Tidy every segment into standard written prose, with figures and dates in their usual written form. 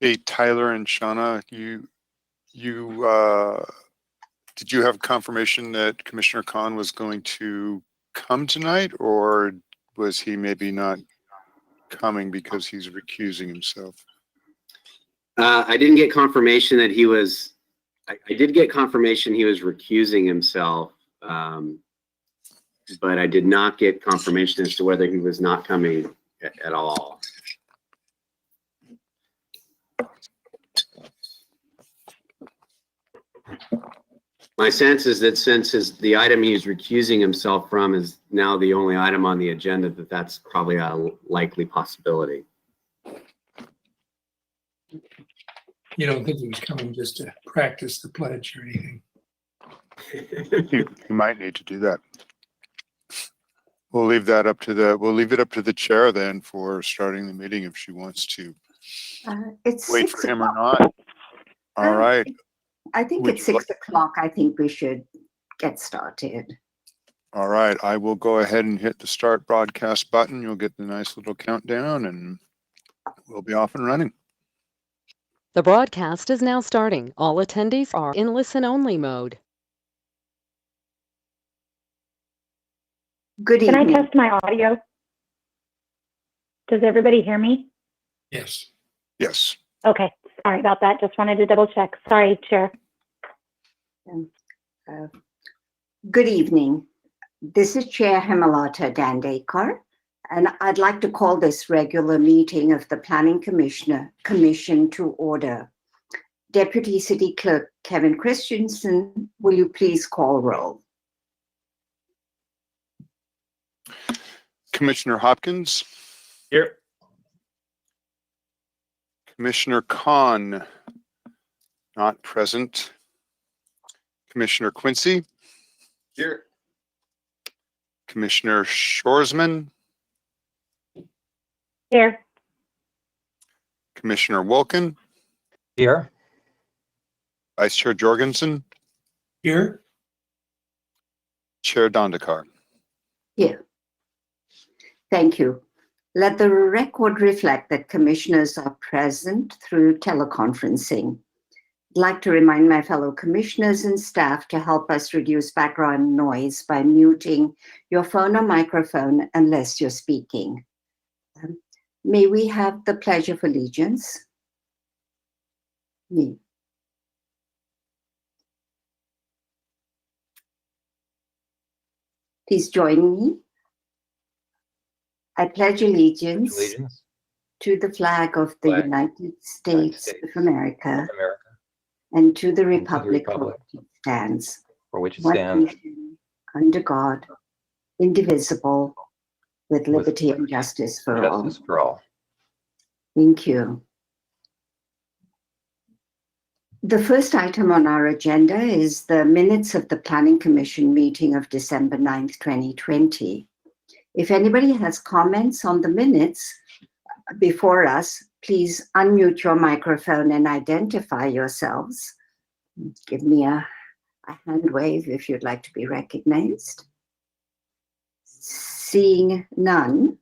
Hey, Tyler and Shauna, did you have confirmation that Commissioner Khan was going to come tonight, or was he maybe not coming because he's recusing himself? I didn't get confirmation that he was, I did get confirmation he was recusing himself, but I did not get confirmation as to whether he was not coming at all. My sense is that since the item he's recusing himself from is now the only item on the agenda, that's probably a likely possibility. You don't think he was coming just to practice the pledge or anything? You might need to do that. We'll leave it up to the chair then for starting the meeting if she wants to It's wait 6 for him or o'clock. not. All right. I think Would it's you 6 o'clock. I think we should get started. All right. I will go ahead and hit the start broadcast button. You'll get the nice little countdown and we'll be off and running. The broadcast is now starting. All attendees are in listen-only mode. Good Can I evening. test my audio? Does everybody hear me? Yes. Yes. Okay, sorry about that. Just wanted to double check. Sorry, Chair. Good evening. This is Chair Hemalata Dandekar, and I'd like to call this regular meeting of the Planning Commission to order. Deputy City Clerk Kevin Christensen, will you please call roll? Commissioner Hopkins. Here. Commissioner Khan, not present. Commissioner Quincy. Here. Commissioner Shoresman. Here. Commissioner Wilkin. Here. Vice Chair Jorgensen. Here? Chair Dandekar. Here. Thank you. Let the record reflect that commissioners are present through teleconferencing. I'd like to remind my fellow commissioners and staff to help us reduce background noise by muting your phone or microphone unless you're speaking. May we have the pledge of allegiance? Me. Please join me. I pledge allegiance to the flag of the United States of America and to the republic for which it stands, for which it one stands, nation, under God, indivisible, with liberty and justice for all. justice for all. Thank you. The first item on our agenda is the minutes of the Planning Commission meeting of December 9th, 2020. If anybody has comments on the minutes before us, please unmute your microphone and identify yourselves. Give me a hand wave if you'd like to be recognized. Seeing none,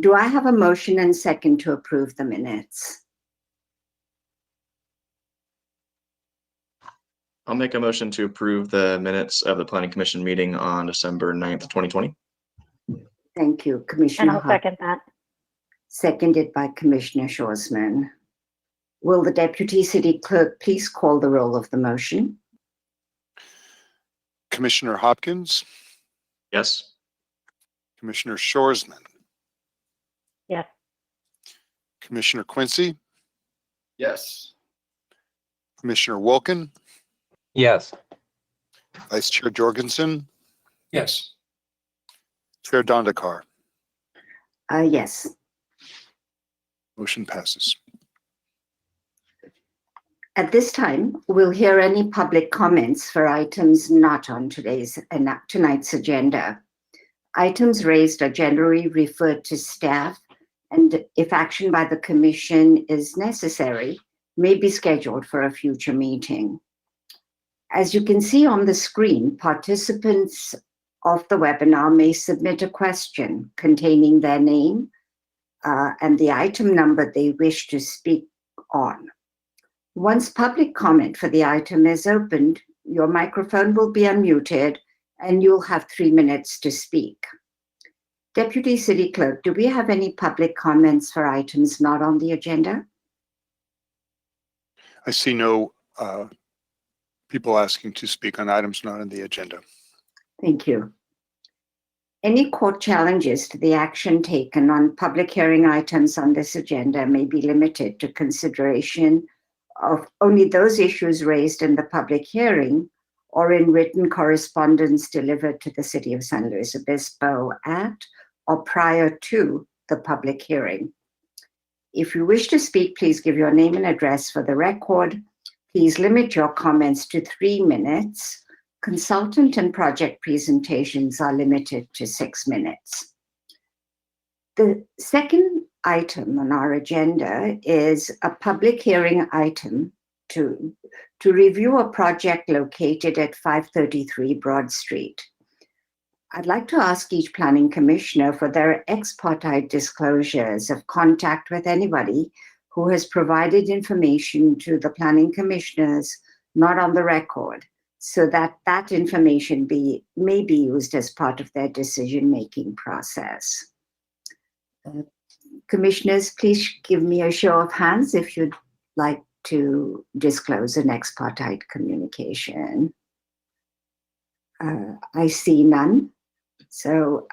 do I have a motion and second to approve the minutes? I'll make a motion to approve the minutes of the Planning Commission meeting on December 9th, 2020. Thank you, And Commissioner. I'll second that. Seconded by Commissioner Shoresman. Will the Deputy City Clerk please call the roll of the motion? Commissioner Hopkins. Yes. Commissioner Shoresman. Yes. Commissioner Quincy. Yes. Commissioner Wilkin. Yes. Vice Chair Jorgensen. Yes. Chair Dandekar. Yes. Motion passes. At this time, we'll hear any public comments for items not on tonight's agenda. Items raised are generally referred to staff, and if action by the Commission is necessary, may be scheduled for a future meeting. As you can see on the screen, participants of the webinar may submit a question containing their name and the item number they wish to speak on. Once public comment for the item is opened, your microphone will be unmuted and you'll have 3 minutes to speak. Deputy City Clerk, do we have any public comments for items not on the agenda? I see no people asking to speak on items not on the agenda. Thank you. Any court challenges to the action taken on public hearing items on this agenda may be limited to consideration of only those issues raised in the public hearing or in written correspondence delivered to the City of San Luis Obispo at or prior to the public hearing. If you wish to speak, please give your name and address for the record. Please limit your comments to 3 minutes. Consultant and project presentations are limited to 6 minutes. The second item on our agenda is a public hearing item to review a project located at 533 Broad Street. I'd like to ask each planning commissioner for their ex parte disclosures of contact with anybody who has provided information to the planning commissioners not on the record, so that that information may be used as part of their decision-making process. Commissioners, please give me a show of hands if you'd like to disclose an ex parte communication. I see none. So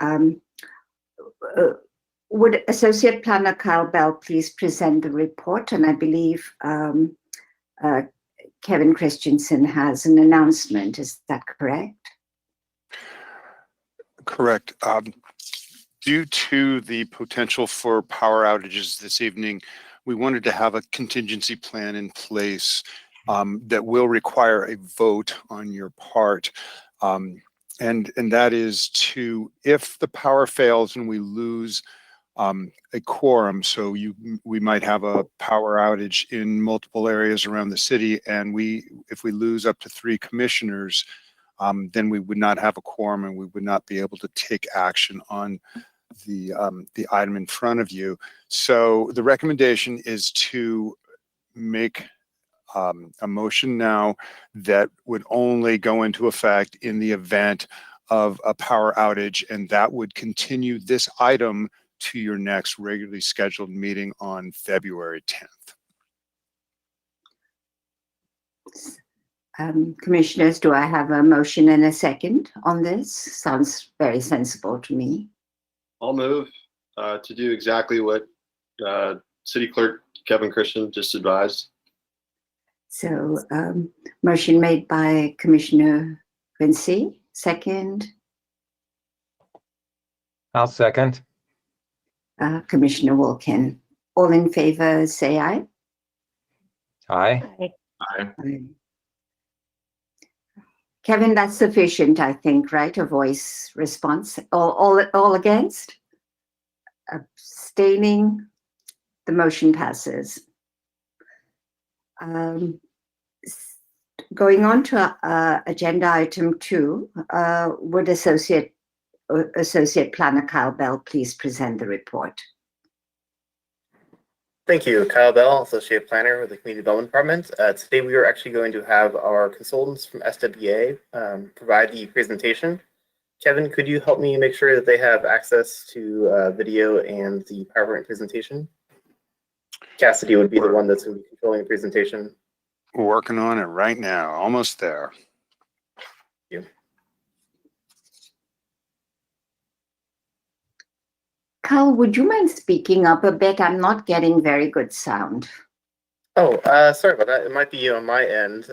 would Associate Planner Kyle Bell please present the report? And I believe Kevin Christensen has an announcement. Is that correct? Correct. Due to the potential for power outages this evening, we wanted to have a contingency plan in place that will require a vote on your part. And that is to, if the power fails and we lose a quorum, so we might have a power outage in multiple areas around the city, and if we lose up to 3 commissioners, then we would not have a quorum and we would not be able to take action on the item in front of you. So the recommendation is to make a motion now that would only go into effect in the event of a power outage, and that would continue this item to your next regularly scheduled meeting on February 10th. Commissioners, do I have a motion and a second on this? Sounds very sensible to me. I'll move to do exactly what City Clerk Kevin Christian just advised. So motion made by Commissioner Quincy, second. I'll second. Commissioner Wilkin. All in favor, say aye. Aye. Aye. Kevin, that's sufficient, I think, right? A voice response. All against? Abstaining? The motion passes. Going on to agenda item 2, would Associate Planner Kyle Bell please present the report? Thank you. Kyle Bell, Associate Planner with the Community Development Department. Today we are actually going to have our consultants from SWA provide the presentation. Kevin, could you help me make sure that they have access to video and the PowerPoint presentation? Cassidy would be the one that's going to be controlling the presentation. Working on it right now, almost there. Thank you. Kyle, would you mind speaking up a bit? I'm not getting very good sound. Oh, sorry about that. It might be on my end.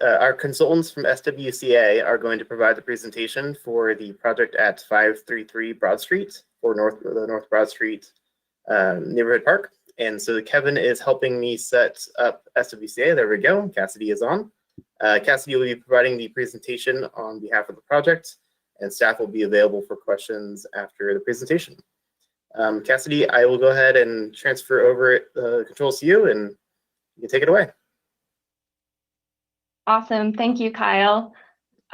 Our consultants from SWCA are going to provide the presentation for the project at 533 Broad Street, or the North Broad Street neighborhood park. And so Kevin is helping me set up SWCA. There we go. Cassidy is on. Cassidy will be providing the presentation on behalf of the project, and staff will be available for questions after the presentation. Cassidy, I will go ahead and transfer over the controls to you, and you can take it away. Awesome. Thank you, Kyle.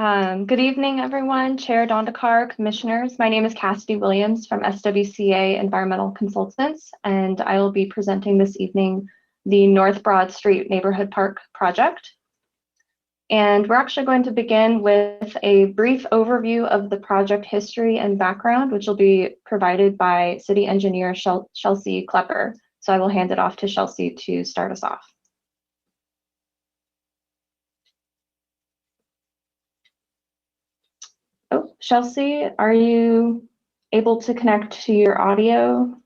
Good evening, everyone. Chair Dondakar, commissioners. My name is Cassidy Williams from SWCA Environmental Consultants, and I will be presenting this evening the North Broad Street Neighborhood Park project. And we're actually going to begin with a brief overview of the project history and background, which will be provided by City Engineer Chelsea Klepper. So I will hand it off to Chelsea to start us off. Oh, Chelsea, are you able to connect to your audio?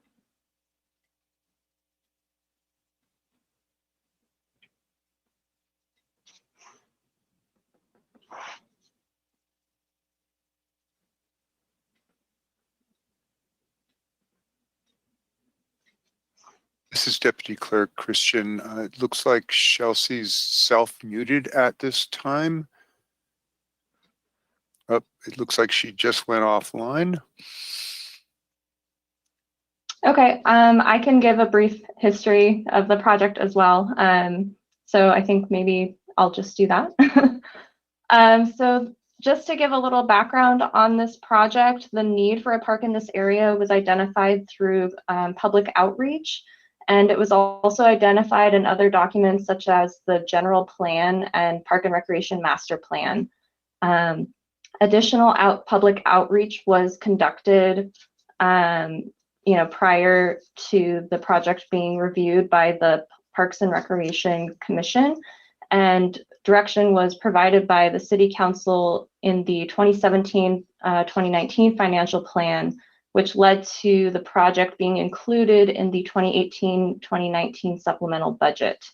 This is Deputy Clerk Christian. It looks like Chelsea's self-muted at this time. Oh, it looks like she just went offline. Okay, I can give a brief history of the project as well. So I think maybe I'll just do that. So just to give a little background on this project, the need for a park in this area was identified through public outreach. And it was also identified in other documents such as the general plan and park and recreation master plan. Additional public outreach was conducted prior to the project being reviewed by the Parks and Recreation Commission, and direction was provided by the City Council in the 2017-2019 financial plan, which led to the project being included in the 2018-2019 supplemental budget.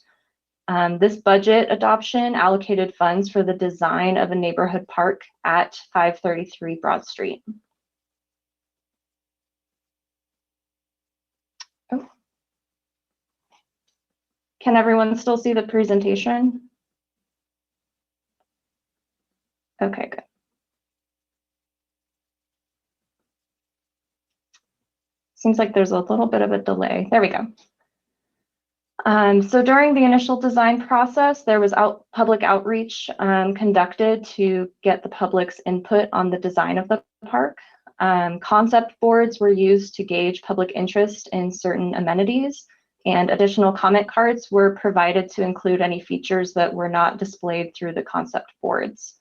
This budget adoption allocated funds for the design of a neighborhood park at 533 Broad Street. Oh. Can everyone still see the presentation? Okay, good. Seems like there's a little bit of a delay. There we go. So during the initial design process, there was public outreach conducted to get the public's input on the design of the park. Concept boards were used to gauge public interest in certain amenities, and additional comment cards were provided to include any features that were not displayed through the concept boards.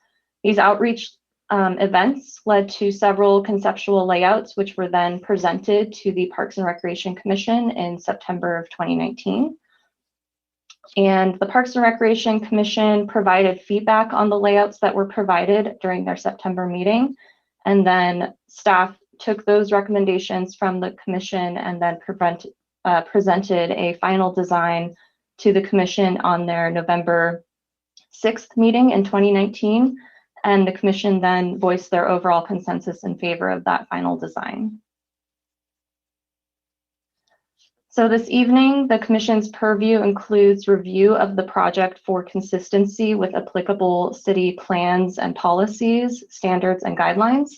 These outreach events led to several conceptual layouts, which were then presented to the Parks and Recreation Commission in September of 2019. And the Parks and Recreation Commission provided feedback on the layouts that were provided during their September meeting. And then staff took those recommendations from the commission and then presented a final design to the commission on their November 6th meeting in 2019. And the commission then voiced their overall consensus in favor of that final design. So this evening, the commission's purview includes review of the project for consistency with applicable city plans and policies, standards, and guidelines,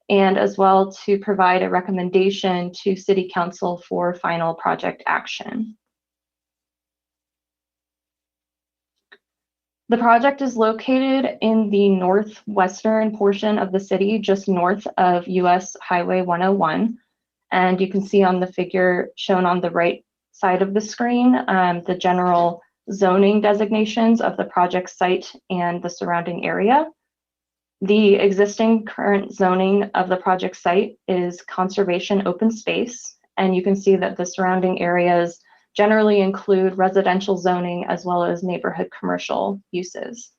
and as well to provide a recommendation to City Council for final project action. The project is located in the northwestern portion of the city, just north of US Highway 101. And you can see on the figure shown on the right side of the screen, the general zoning designations of the project site and the surrounding area. The existing current zoning of the project site is conservation open space. And you can see that the surrounding areas generally include residential zoning as well as neighborhood commercial uses.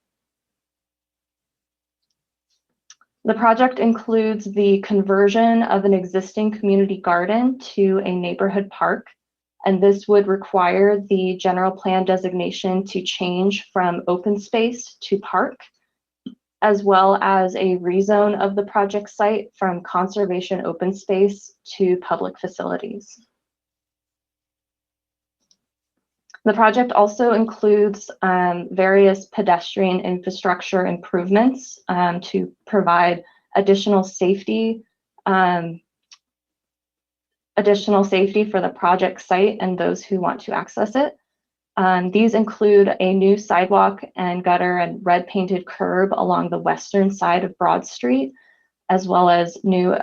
The project includes the conversion of an existing community garden to a neighborhood park, and this would require the general plan designation to change from open space to park, as well as a rezone of the project site from conservation open space to public facilities. The project also includes various pedestrian infrastructure improvements to provide additional safety for the project site and those who want to access it. These include a new sidewalk and gutter and red painted curb along the western side of Broad Street, as well as new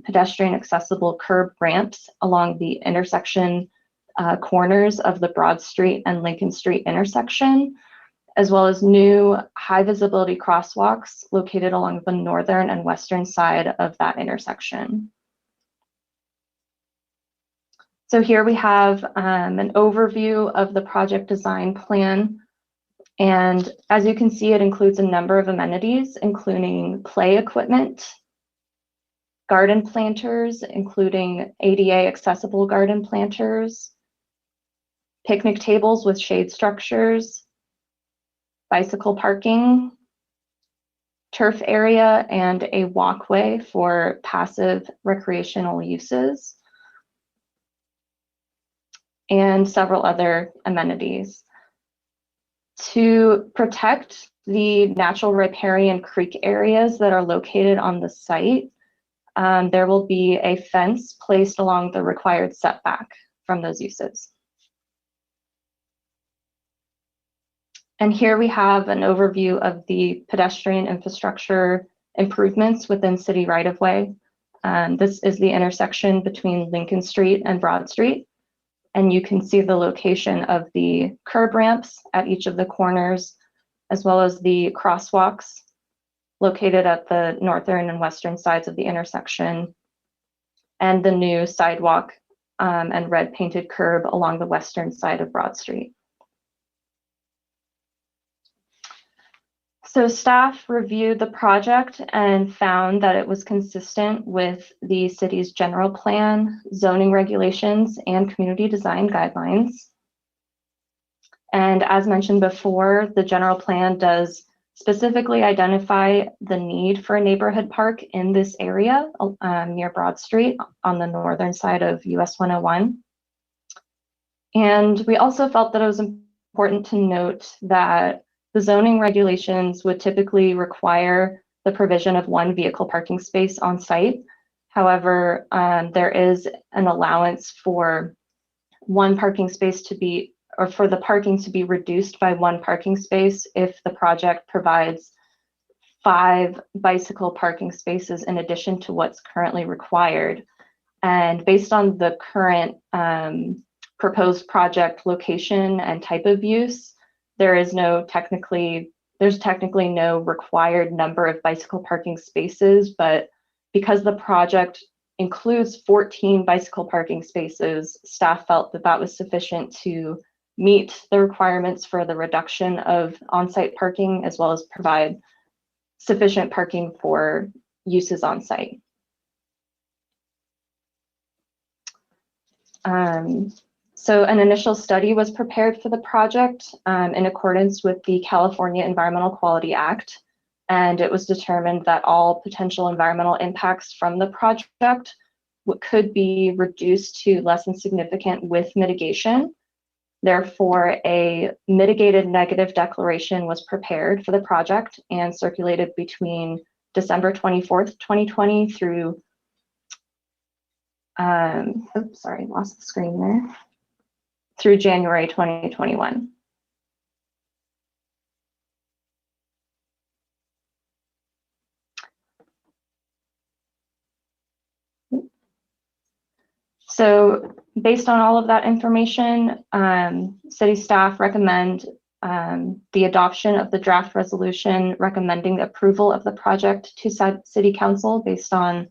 pedestrian accessible curb ramps along the intersection corners of the Broad Street and Lincoln Street intersection, as well as new high visibility crosswalks located along the northern and western side of that intersection. So here we have an overview of the project design plan. And as you can see, it includes a number of amenities, including play equipment, garden planters, including ADA accessible garden planters, picnic tables with shade structures, bicycle parking, turf area, and a walkway for passive recreational uses, and several other amenities. To protect the natural riparian creek areas that are located on the site, there will be a fence placed along the required setback from those uses. And here we have an overview of the pedestrian infrastructure improvements within city right-of-way. This is the intersection between Lincoln Street and Broad Street. And you can see the location of the curb ramps at each of the corners, as well as the crosswalks located at the northern and western sides of the intersection, and the new sidewalk and red painted curb along the western side of Broad Street. So staff reviewed the project and found that it was consistent with the city's general plan, zoning regulations, and community design guidelines. And as mentioned before, the general plan does specifically identify the need for a neighborhood park in this area near Broad Street on the northern side of US 101. And we also felt that it was important to note that the zoning regulations would typically require the provision of one vehicle parking space on site. However, there is an allowance for one parking space to be, or for the parking to be reduced by one parking space if the project provides 5 bicycle parking spaces in addition to what's currently required. And based on the current proposed project location and type of use, there's technically no required number of bicycle parking spaces, but because the project includes 14 bicycle parking spaces, staff felt that that was sufficient to meet the requirements for the reduction of on-site parking, as well as provide sufficient parking for uses on site. So an initial study was prepared for the project in accordance with the California Environmental Quality Act, and it was determined that all potential environmental impacts from the project could be reduced to less than significant with mitigation. Therefore, a mitigated negative declaration was prepared for the project and circulated between December 24th, 2020 through, oops, sorry, lost the screen there, through January 2021. So based on all of that information, city staff recommend the adoption of the draft resolution recommending approval of the project to City Council based on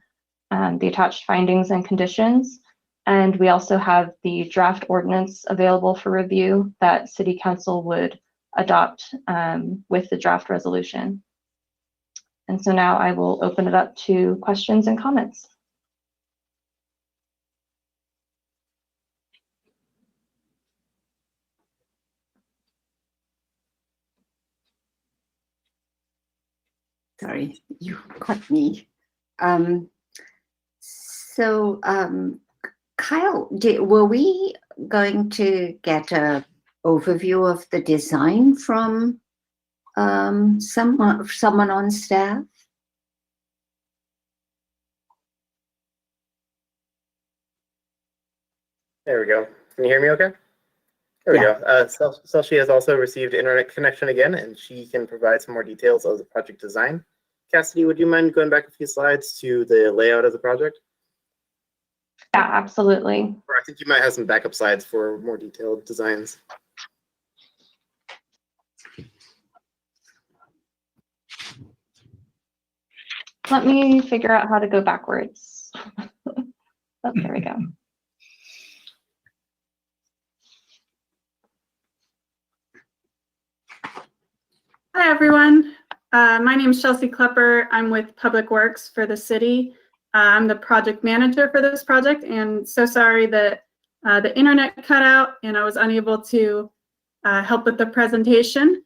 the attached findings and conditions. And we also have the draft ordinance available for review that City Council would adopt with the draft resolution. And so now I will open it up to questions and comments. Sorry, you caught me. Kyle, were we going to get an overview of the design from someone on staff? There we go. Can you hear me okay? There we Yeah. go. Selshi has also received internet connection again, and she can provide some more details of the project design. Cassidy, would you mind going back a few slides to the layout of the project? Yeah, absolutely. Or I think you might have some backup slides for more detailed designs. Let me figure out how to go backwards. Oh, there we go. Hi, everyone. My name is Chelsea Klepper. I'm with Public Works for the city. I'm the project manager for this project, and so sorry that the internet cut out and I was unable to help with the presentation.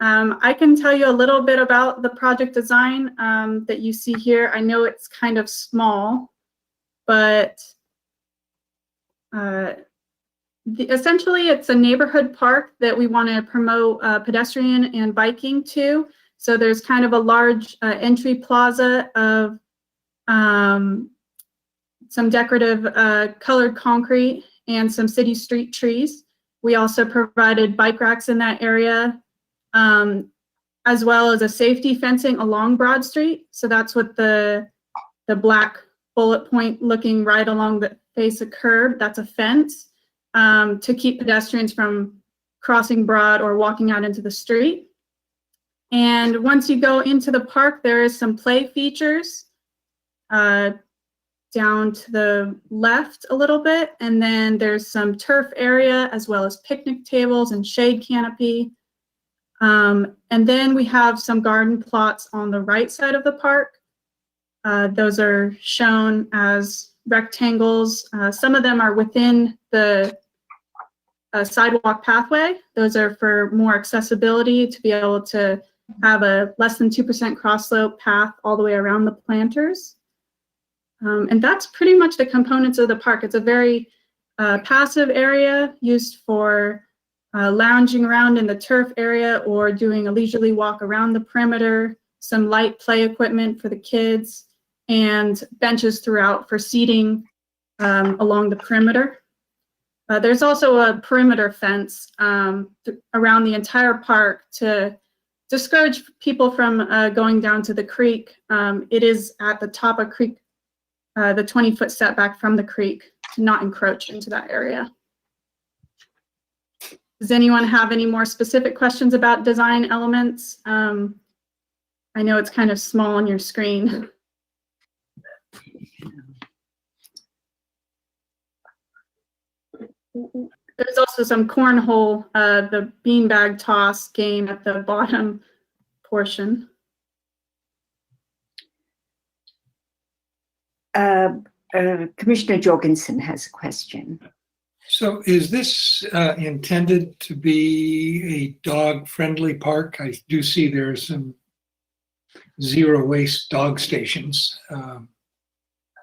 I can tell you a little bit about the project design that you see here. I know it's kind of small, but essentially it's a neighborhood park that we want to promote pedestrian and biking to. So there's kind of a large entry plaza of some decorative colored concrete and some city street trees. We also provided bike racks in that area, as well as a safety fencing along Broad Street. So that's what the black bullet point looking right along the face of curb, that's a fence to keep pedestrians from crossing Broad or walking out into the street. And once you go into the park, there is some play features down to the left a little bit. And then there's some turf area as well as picnic tables and shade canopy. And then we have some garden plots on the right side of the park. Those are shown as rectangles. Some of them are within the sidewalk pathway. Those are for more accessibility, to be able to have a less than 2% cross slope path all the way around the planters. And that's pretty much the components of the park. It's a very passive area used for lounging around in the turf area or doing a leisurely walk around the perimeter, some light play equipment for the kids, and benches throughout for seating along the perimeter. There's also a perimeter fence around the entire park to discourage people from going down to the creek. It is at the top of creek, the 20-foot setback from the creek, to not encroach into that area. Does anyone have any more specific questions about design elements? I know it's kind of small on your screen. There's also some cornhole, the beanbag toss game at the bottom portion. Commissioner Jorgensen has a question. So is this intended to be a dog-friendly park? I do see there are some zero-waste dog stations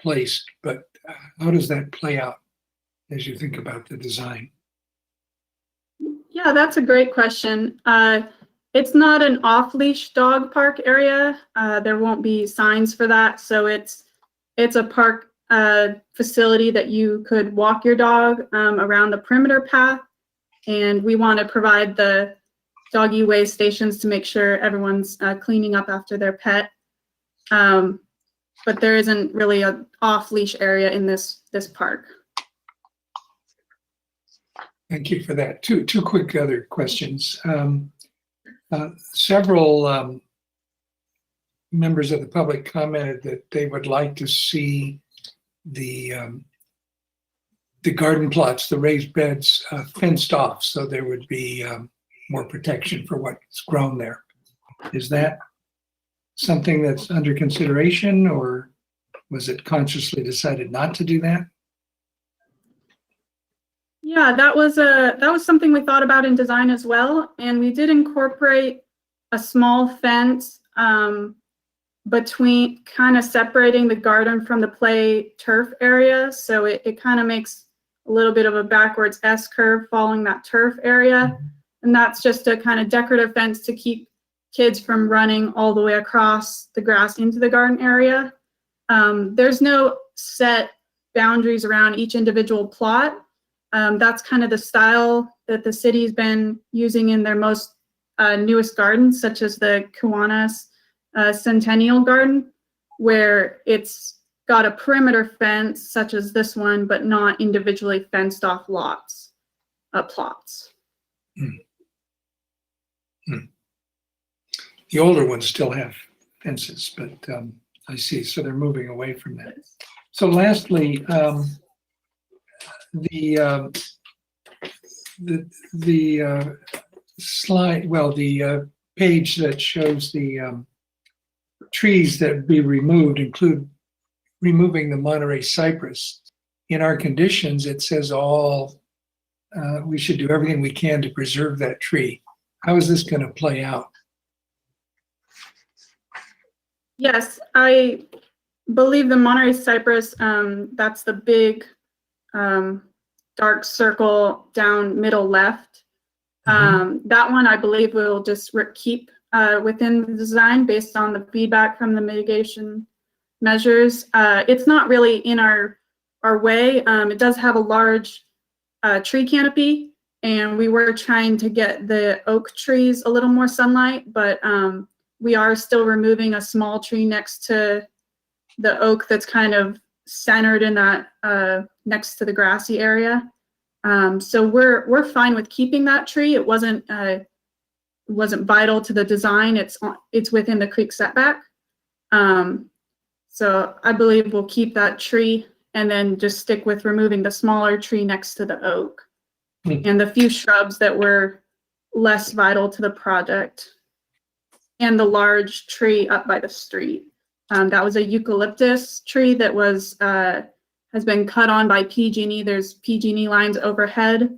placed, but how does that play out as you think about the design? Yeah, that's a great question. It's not an off-leash dog park area. There won't be signs for that. So it's a park facility that you could walk your dog around the perimeter path. And we want to provide the doggy waste stations to make sure everyone's cleaning up after their pet. But there isn't really an off-leash area in this park. Thank you for that. Two quick other questions. Several members of the public commented that they would like to see the garden plots, the raised beds, fenced off, so there would be more protection for what's grown there. Is that something that's under consideration, or was it consciously decided not to do that? Yeah, that was something we thought about in design as well, and we did incorporate a small fence between, kind of separating the garden from the play turf area, so it kind of makes a little bit of a backwards S curve following that turf area, and that's just a kind of decorative fence to keep kids from running all the way across the grass into the garden area. There's no set boundaries around each individual plot. That's kind of the style that the city's been using in their most newest gardens, such as the Kiwanis Centennial Garden, where it's got a perimeter fence, such as this one, but not individually fenced off plots. The older ones still have fences, but I see. So they're moving away from that. So lastly, the slide, well, the page that shows the trees that be removed include removing the Monterey cypress. In our conditions, it says we should do everything we can to preserve that tree. How is this going to play out? Yes, I believe the Monterey cypress, that's the big dark circle down middle left. That one I believe we'll just keep within the design based on the feedback from the mitigation measures. It's not really in our way. It does have a large tree canopy, and we were trying to get the oak trees a little more sunlight, but we are still removing a small tree next to the oak that's kind of centered in that next to the grassy area. So we're fine with keeping that tree. It wasn't vital to the design. It's within the creek setback. So I believe we'll keep that tree and then just stick with removing the smaller tree next to the oak and the few shrubs that were less vital to the project, and the large tree up by the street. That was a eucalyptus tree that has been cut on by PG&E. There's PG&E lines overhead,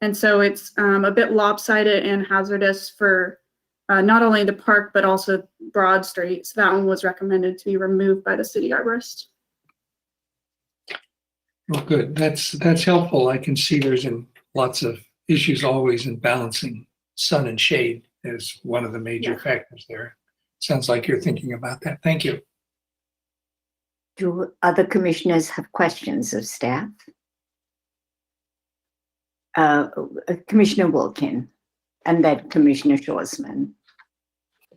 and so it's a bit lopsided and hazardous for not only the park but also Broad Street. So that one was recommended to be removed by the city arborist. Well, good. That's helpful. I can see there's lots of issues always in balancing sun and shade as one of the major factors there. Sounds like you're thinking about that. Thank you. Do other commissioners have questions of staff? Commissioner Wilkin, and then Commissioner Schwarzman.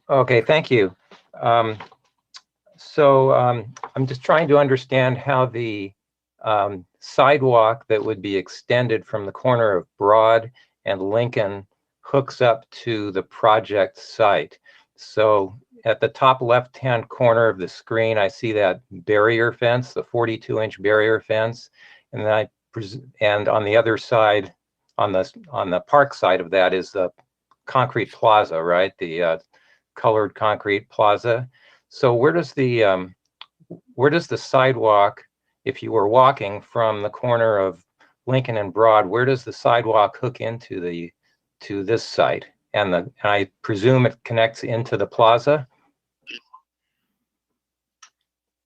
Okay, thank you. So I'm just trying to understand how the sidewalk that would be extended from the corner of Broad and Lincoln hooks up to the project site. So at the top left-hand corner of the screen, I see that barrier fence, the 42-inch barrier fence, and then and on the other side, on the park side of that, is the concrete plaza, right? The colored concrete plaza. So where does the sidewalk, if you were walking from the corner of Lincoln and Broad, where does the sidewalk hook into this site? And I presume it connects into the plaza?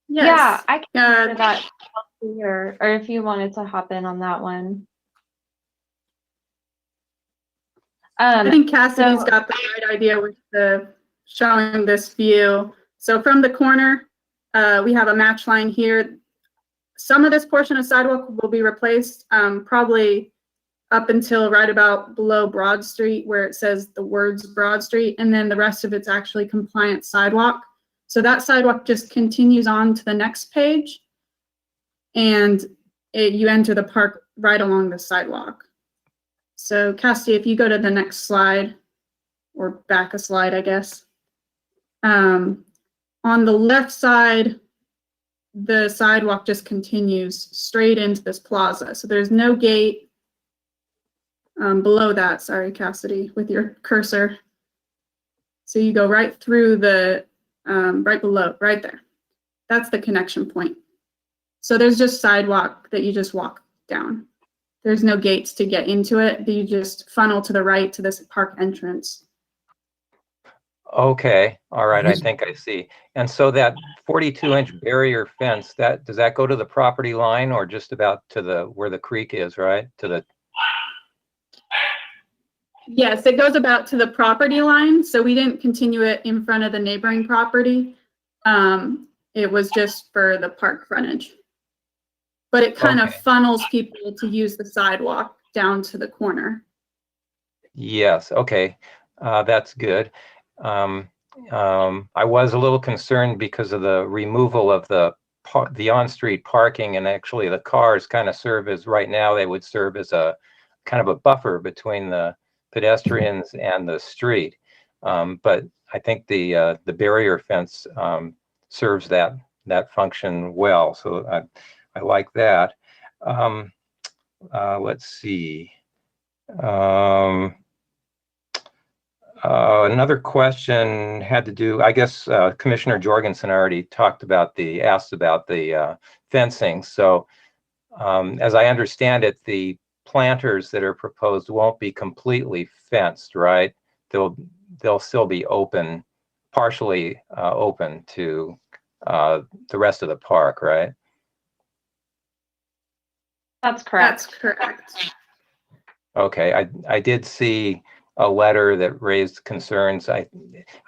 Yes. Yeah, I can answer that here, or if you wanted to hop in on that one. I think Cassidy's got the right idea with showing this view. So from the corner, we have a match line here. Some of this portion of sidewalk will be replaced, probably up until right about below Broad Street, where it says the words Broad Street, and then the rest of it's actually compliant sidewalk. So that sidewalk just continues on to the next page, and you enter the park right along the sidewalk. So Cassidy, if you go to the next slide, or back a slide, I guess. On the left side, the sidewalk just continues straight into this plaza. So there's no gate below that. Sorry, Cassidy, with your cursor. So you go right through the, right below, right there. That's the connection point. So there's just sidewalk that you just walk down. There's no gates to get into it. You just funnel to the right to this park entrance. Okay, all right, I think I see. And so that 42-inch barrier fence, does that go to the property line or just about to where the creek is, right? Yes, it goes about to the property line. So we didn't continue it in front of the neighboring property. It was just for the park frontage. but it kind of Okay. funnels people to use the sidewalk down to the corner. Yes, okay, that's good. I was a little concerned because of the removal of the on-street parking, and actually the cars kind of serve as, right now, they would serve as a kind of a buffer between the pedestrians and the street. But I think the barrier fence serves that function well, so I like that. Let's see. Another question had to do, I guess, Commissioner Jorgensen already asked about the fencing. So as I understand it, the planters that are proposed won't be completely fenced, right? They'll still be open, partially open to the rest of the park, right? That's correct. That's correct. Okay, I did see a letter that raised concerns. I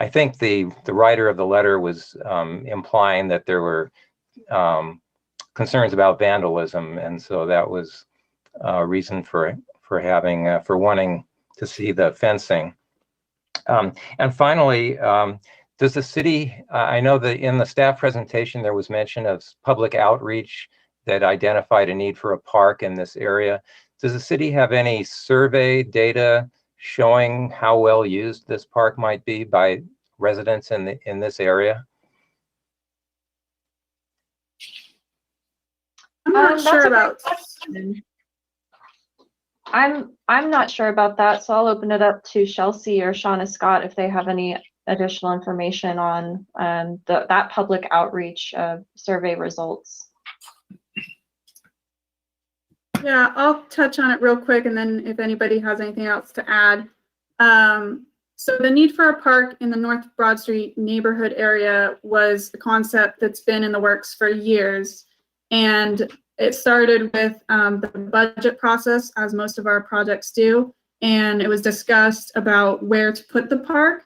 think the writer of the letter was implying that there were concerns about vandalism, and so that was a reason for wanting to see the fencing. And finally, does the city? I know that in the staff presentation there was mention of public outreach that identified a need for a park in this area. Does the city have any survey data showing how well used this park might be by residents in this area? I'm not That's sure a great about. question. I'm not sure about that, so I'll open it up to Chelsea or Shauna Scott if they have any additional information on that public outreach survey results. Yeah, I'll touch on it real quick, and then if anybody has anything else to add. So the need for a park in the North Broad Street neighborhood area was a concept that's been in the works for years. And it started with the budget process, as most of our projects do. And it was discussed about where to put the park.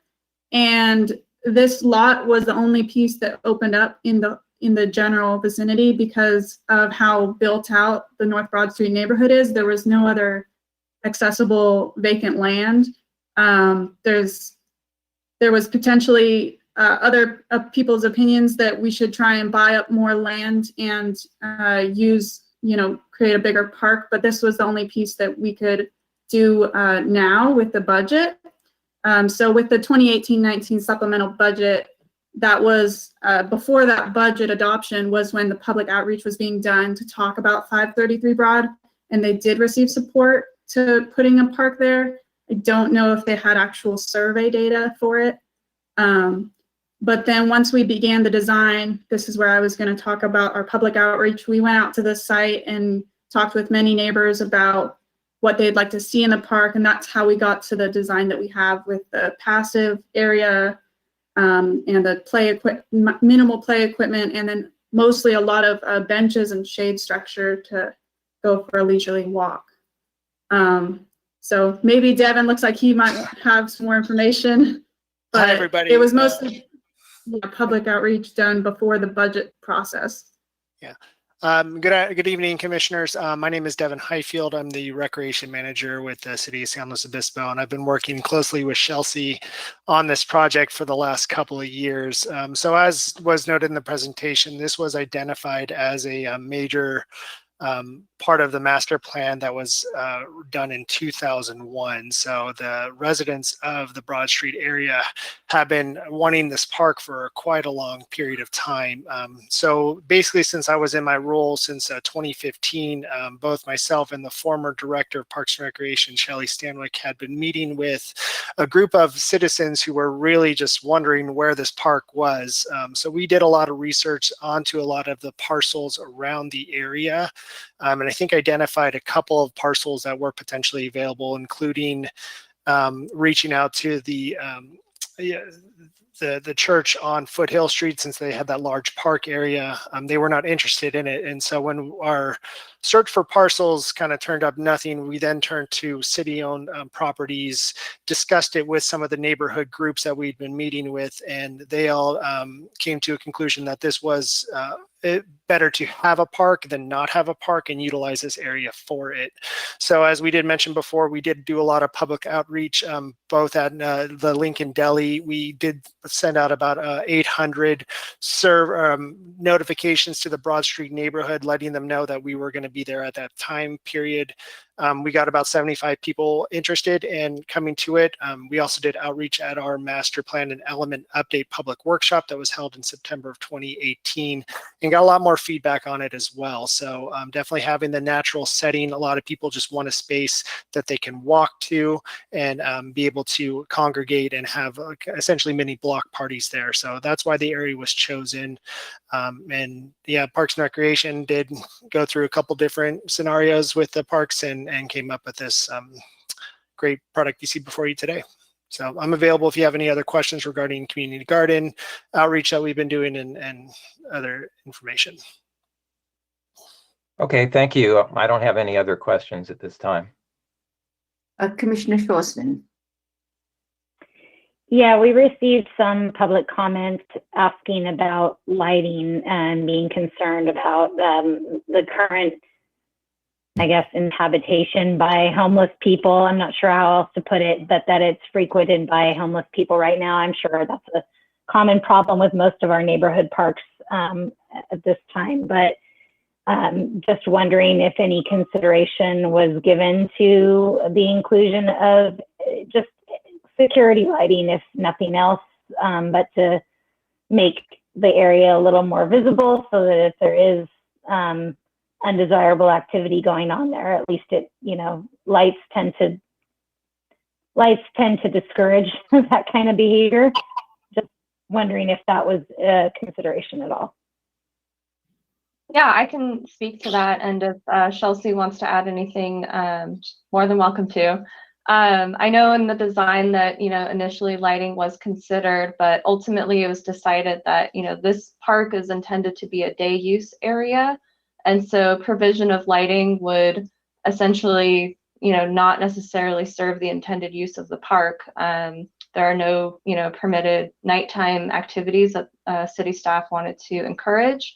And this lot was the only piece that opened up in the general vicinity because of how built out the North Broad Street neighborhood is. There was no other accessible vacant land. There was potentially other people's opinions that we should try and buy up more land and create a bigger park, but this was the only piece that we could do now with the budget. So with the 2018-19 supplemental budget, that was before that budget adoption was when the public outreach was being done to talk about 533 Broad, and they did receive support to putting a park there. I don't know if they had actual survey data for it. But then once we began the design, this is where I was going to talk about our public outreach. We went out to the site and talked with many neighbors about what they'd like to see in the park, and that's how we got to the design that we have with the passive area, and the minimal play equipment, and then mostly a lot of benches and shade structure to go for a leisurely walk. So maybe Devin looks like he might have some more information. But hi, everybody. It was mostly public outreach done before the budget process. Yeah. Good evening, commissioners. My name is Devin Highfield. I'm the recreation manager with the city of San Luis Obispo, and I've been working closely with Chelsea on this project for the last couple of years. So as was noted in the presentation, this was identified as a major part of the master plan that was done in 2001. So the residents of the Broad Street area have been wanting this park for quite a long period of time. So basically, since I was in my role since 2015, both myself and the former director of Parks and Recreation, Shelley Stanwyck, had been meeting with a group of citizens who were really just wondering where this park was. So we did a lot of research onto a lot of the parcels around the area. And I think identified a couple of parcels that were potentially available, including reaching out to the church on Foothill Street, since they had that large park area. They were not interested in it. And so when our search for parcels kind of turned up nothing, we then turned to city-owned properties, discussed it with some of the neighborhood groups that we'd been meeting with, and they all came to a conclusion that this was better to have a park than not have a park and utilize this area for it. So as we did mention before, we did do a lot of public outreach, both at the Lincoln Deli. We did send out about 800 notifications to the Broad Street neighborhood, letting them know that we were going to be there at that time period. We got about 75 people interested in coming to it. We also did outreach at our master plan and element update public workshop that was held in September of 2018, and got a lot more feedback on it as well. So definitely having the natural setting. A lot of people just want a space that they can walk to and be able to congregate and have essentially mini block parties there. So that's why the area was chosen. And yeah, Parks and Recreation did go through a couple different scenarios with the parks and came up with this great product you see before you today. So I'm available if you have any other questions regarding community garden outreach that we've been doing and other information. Okay, thank you. I don't have any other questions at this time. Commissioner Schwarzman. Yeah, we received some public comments asking about lighting and being concerned about the current, I guess, inhabitation by homeless people. I'm not sure how else to put it, but that it's frequented by homeless people right now. I'm sure that's a common problem with most of our neighborhood parks at this time. But just wondering if any consideration was given to the inclusion of just security lighting, if nothing else, but to make the area a little more visible so that if there is undesirable activity going on there, at least it, lights tend to discourage that kind of behavior. Just wondering if that was a consideration at all. Yeah, I can speak to that. And if Chelsea wants to add anything, more than welcome to. I know in the design that, initially lighting was considered, but ultimately it was decided that, this park is intended to be a day use area. And so provision of lighting would essentially, not necessarily serve the intended use of the park. There are no, permitted nighttime activities that city staff wanted to encourage.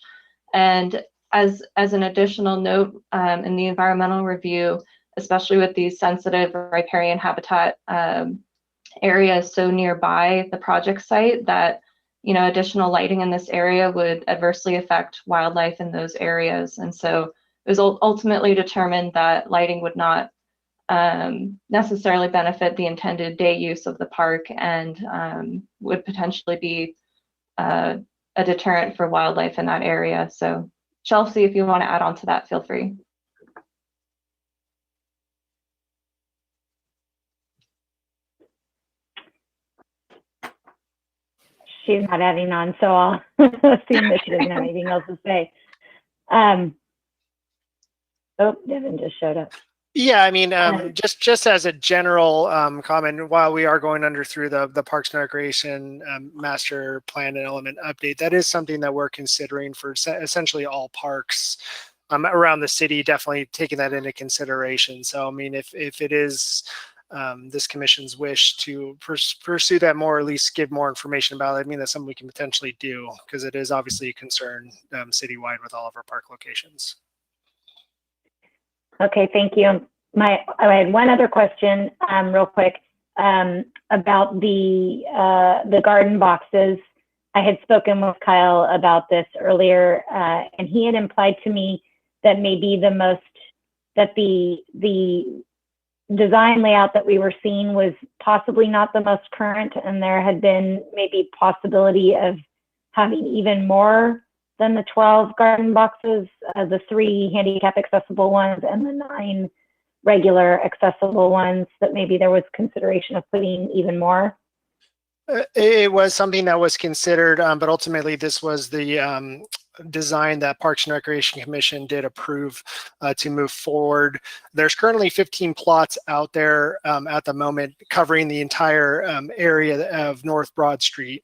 And as an additional note, in the environmental review, especially with these sensitive riparian habitat areas so nearby the project site, that additional lighting in this area would adversely affect wildlife in those areas. And so it was ultimately determined that lighting would not necessarily benefit the intended day use of the park and would potentially be a deterrent for wildlife in that area. So Chelsea, if you want to add on to that, feel free. She's not adding on, so I'll assume that she doesn't have anything else to say. Oh, Devin just showed up. Yeah, I mean, just as a general comment, while we are going through the Parks and Recreation master plan and element update, that is something that we're considering for essentially all parks around the city, definitely taking that into consideration. So, I mean, if it is this commission's wish to pursue that more, or at least give more information about it, I mean, that's something we can potentially do, because it is obviously a concern citywide with all of our park locations. Okay, thank you. I had one other question, real quick, about the garden boxes. I had spoken with Kyle about this earlier, and he had implied to me that maybe the design layout that we were seeing was possibly not the most current, and there had been maybe possibility of having even more than the 12 garden boxes, the 3 handicap accessible ones and the 9 regular accessible ones, that maybe there was consideration of putting even more. It was something that was considered, but ultimately this was the design that Parks and Recreation Commission did approve to move forward. There's currently 15 plots out there at the moment covering the entire area of North Broad Street.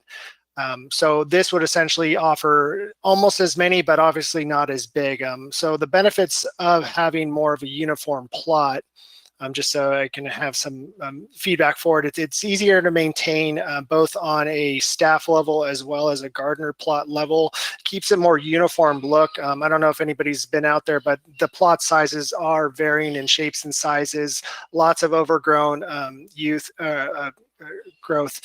So this would essentially offer almost as many, but obviously not as big. So the benefits of having more of a uniform plot just so I can have some feedback for it. It's easier to maintain both on a staff level as well as a gardener plot level. Keeps it more uniform look. I don't know if anybody's been out there, but the plot sizes are varying in shapes and sizes. Lots of overgrown growth.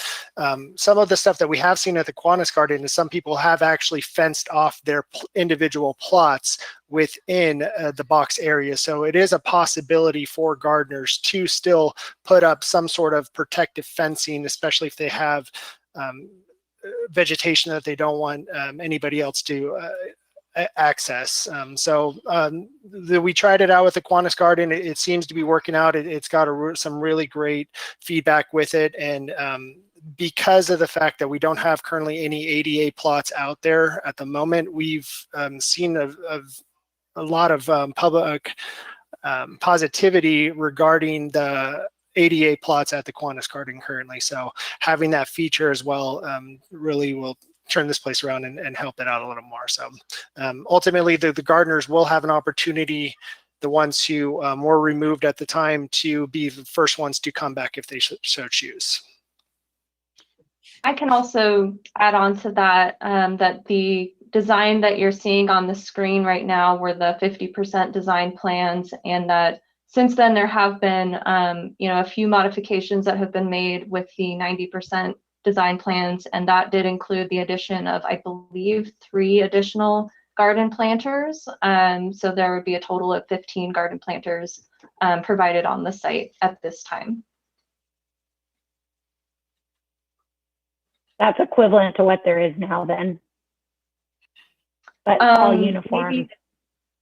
Some of the stuff that we have seen at the Kiwanis Garden is some people have actually fenced off their individual plots within the box area. So it is a possibility for gardeners to still put up some sort of protective fencing, especially if they have vegetation that they don't want anybody else to access. We tried it out with the Kiwanis Garden. It seems to be working out. It's got some really great feedback with it. And because of the fact that we don't have currently any ADA plots out there at the moment, we've seen a lot of public positivity regarding the ADA plots at the Kiwanis Garden currently. So having that feature as well really will turn this place around and help it out a little more. So ultimately, the gardeners will have an opportunity, the ones who were removed at the time, to be the first ones to come back if they so choose. I can also add on to that, that the design that you're seeing on the screen right now were the 50% design plans, and that since then there have been a few modifications that have been made with the 90% design plans, and that did include the addition of, I believe, 3 additional garden planters. So there would be a total of 15 garden planters provided on the site at this time. That's equivalent to what there is now then, but all uniform. Maybe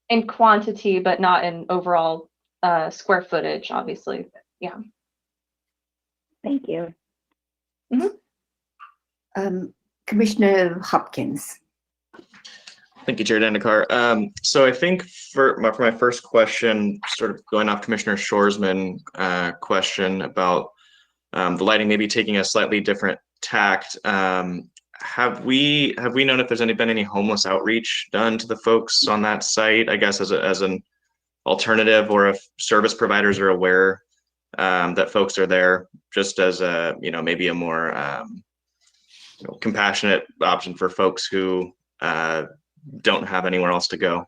in quantity, but not in overall square footage, obviously. Yeah. Thank you. Mm-hmm. Commissioner Hopkins. Thank you, Chair Dandekar. So I think for my first question, sort of going off Commissioner Shoresman question about the lighting maybe taking a slightly different tact. Have we known if there's been any homeless outreach done to the folks on that site, I guess as an alternative, or if service providers are aware that folks are there, just as a, maybe a more compassionate option for folks who don't have anywhere else to go?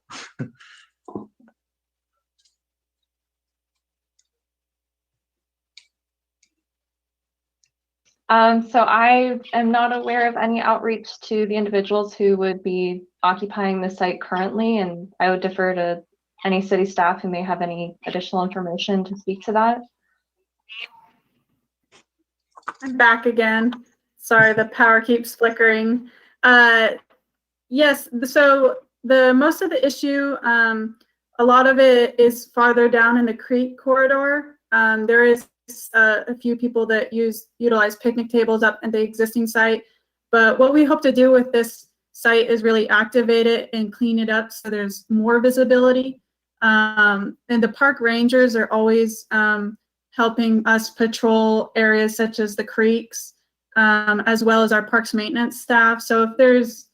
So I am not aware of any outreach to the individuals who would be occupying the site currently, and I would defer to any city staff who may have any additional information to speak to that. I'm back again. Sorry, the power keeps flickering. Yes, so the most of the issue, a lot of it is farther down in the creek corridor. There is a few people that utilize picnic tables up at the existing site, but what we hope to do with this site is really activate it and clean it up so there's more visibility. And the park rangers are always helping us patrol areas such as the creeks, as well as our parks maintenance staff. So if there's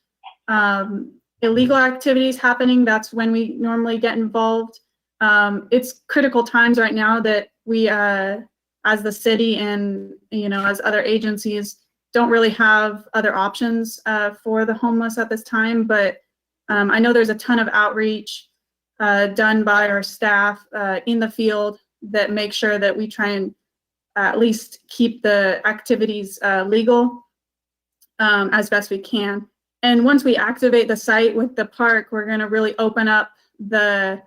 illegal activities happening, that's when we normally get involved. It's critical times right now that we, as the city and as other agencies, don't really have other options for the homeless at this time. But I know there's a ton of outreach done by our staff in the field that make sure that we try and at least keep the activities legal as best we can. And once we activate the site with the park, we're going to really open up the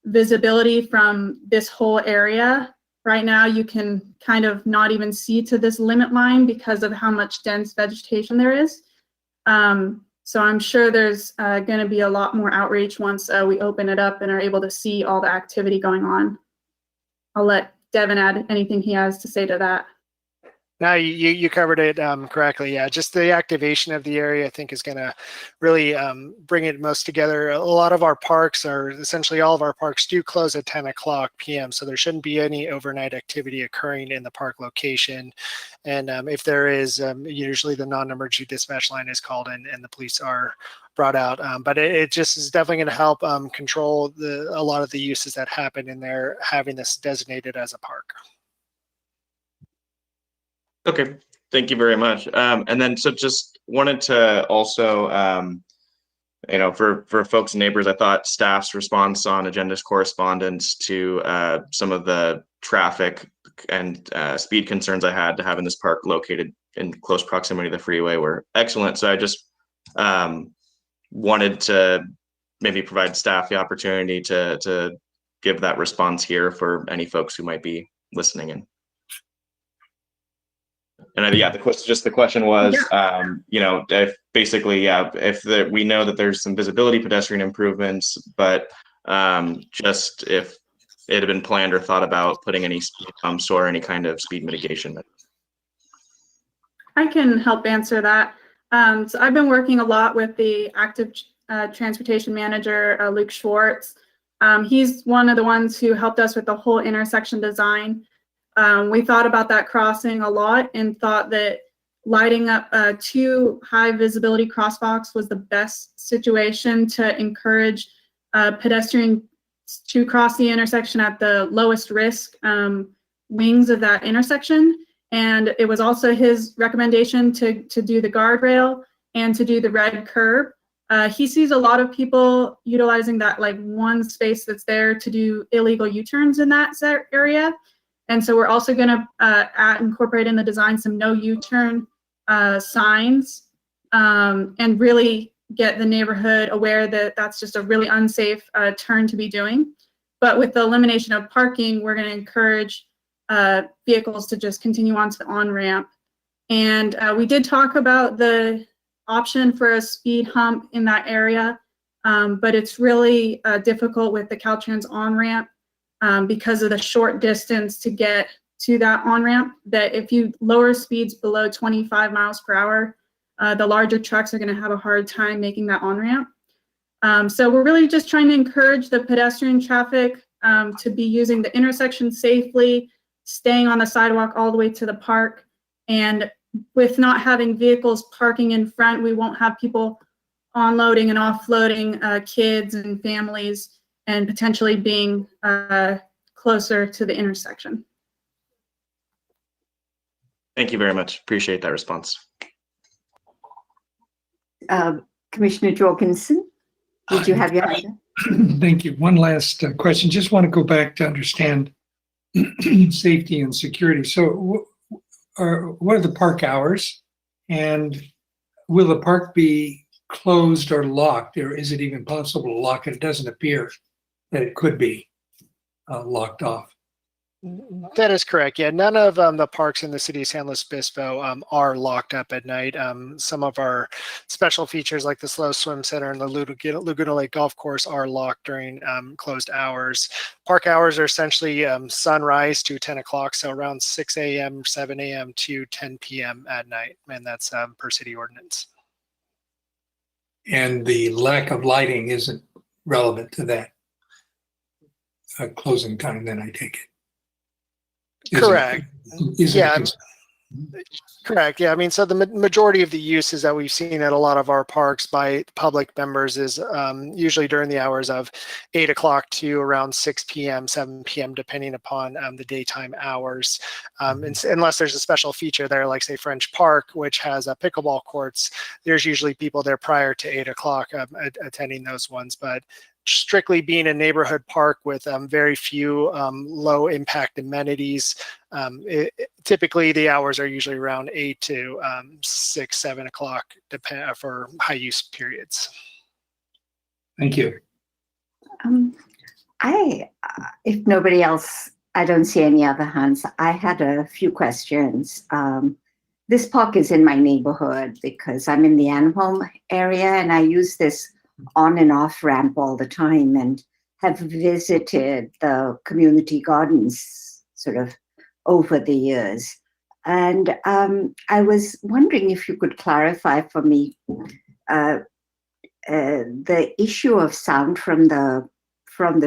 visibility from this whole area. Right now, you can kind of not even see to this limit line because of how much dense vegetation there is. So I'm sure there's going to be a lot more outreach once we open it up and are able to see all the activity going on. I'll let Devin add anything he has to say to that. No, you covered it correctly. Yeah, just the activation of the area, I think, is going to really bring it most together. A lot of our parks are, essentially all of our parks do close at 10 o'clock p.m., so there shouldn't be any overnight activity occurring in the park location. And if there is, usually the non-emergency dispatch line is called and the police are brought out. But it just is definitely going to help control a lot of the uses that happen in there, having this designated as a park. Okay, thank you very much. And then, so just wanted to also, for folks and neighbors, I thought staff's response on agenda's correspondence to some of the traffic and speed concerns I had to having this park located in close proximity to the freeway were excellent. So I just wanted to maybe provide staff the opportunity to give that response here for any folks who might be listening in. And the question was, if basically, if we know that there's some visibility pedestrian improvements, but just if it had been planned or thought about putting any speed bumps or any kind of speed mitigation. I can help answer that. So I've been working a lot with the active transportation manager, Luke Schwartz. He's one of the ones who helped us with the whole intersection design. We thought about that crossing a lot and thought that lighting up 2 high visibility crosswalks was the best situation to encourage pedestrians to cross the intersection at the lowest risk wings of that intersection. And it was also his recommendation to do the guardrail and to do the red curb. He sees a lot of people utilizing that one space that's there to do illegal U-turns in that area. And so we're also going to incorporate in the design some no U-turn signs and really get the neighborhood aware that that's just a really unsafe turn to be doing. But with the elimination of parking, we're going to encourage vehicles to just continue on to the on-ramp. And we did talk about the option for a speed hump in that area, but it's really difficult with the Caltrans on-ramp. Because of the short distance to get to that on-ramp, that if you lower speeds below 25 miles per hour, the larger trucks are going to have a hard time making that on-ramp. So we're really just trying to encourage the pedestrian traffic to be using the intersection safely, staying on the sidewalk all the way to the park. And with not having vehicles parking in front, we won't have people onloading and offloading kids and families and potentially being closer to the intersection. Thank you very much. Appreciate that response. Commissioner Jorgensen, did you have your hand? Thank you. One last question. Just want to go back to understand safety and security. So what are the park hours? And will the park be closed or locked? Or is it even possible to lock it? It doesn't appear that it could be locked off. That is correct. Yeah, none of the parks in the city of San Luis Obispo are locked up at night. Some of our special features like the Slow Swim Center and the Laguna Lake Golf Course are locked during closed hours. Park hours are essentially sunrise to 10 o'clock, so around 6 a.m., 7 a.m. to 10 p.m. at night, and that's per city ordinance. And the lack of lighting isn't relevant to that closing time, then I take it. Correct. Correct. Yeah. I mean, so the majority of the uses that we've seen at a lot of our parks by public members is usually during the hours of 8 o'clock to around 6 p.m., 7 p.m., depending upon the daytime hours. Unless there's a special feature there, like say French Park, which has pickleball courts, there's usually people there prior to 8 o'clock attending those ones. But strictly being a neighborhood park with very few low impact amenities, typically the hours are usually around 8 to 6, 7 o'clock for high use periods. Thank you. If nobody else, I don't see any other hands. I had a few questions. This park is in my neighborhood because I'm in the Anthem area and I use this on and off ramp all the time and have visited the community gardens sort of over the years. And I was wondering if you could clarify for me the issue of sound from the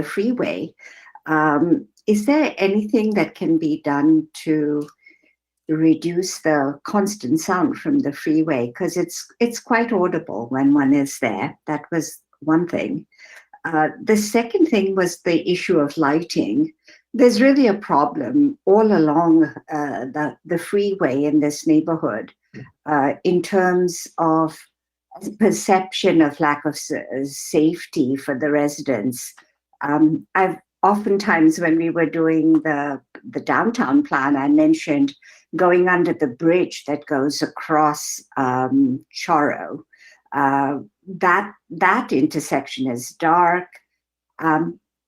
freeway. Is there anything that can be done to reduce the constant sound from the freeway? Because it's quite audible when one is there. That was one thing. The second thing was the issue of lighting. There's really a problem all along the freeway in this neighborhood in terms of perception of lack of safety for the residents. I've oftentimes, when we were doing the downtown plan, I mentioned going under the bridge that goes across Choro. That intersection is dark.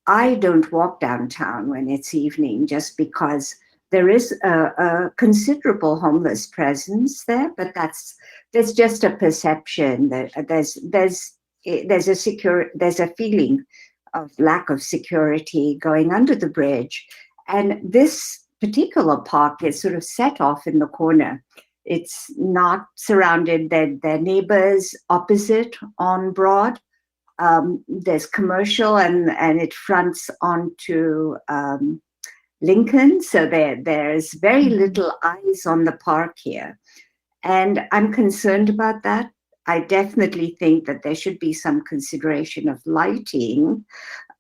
I don't walk downtown when it's evening just because there is a considerable homeless presence there, but there's just a perception that there's a feeling of lack of security going under the bridge. And this particular park is sort of set off in the corner. It's not surrounded, their neighbors opposite on Broad. There's commercial and it fronts onto Lincoln. So there's very little eyes on the park here. And I'm concerned about that. I definitely think that there should be some consideration of lighting,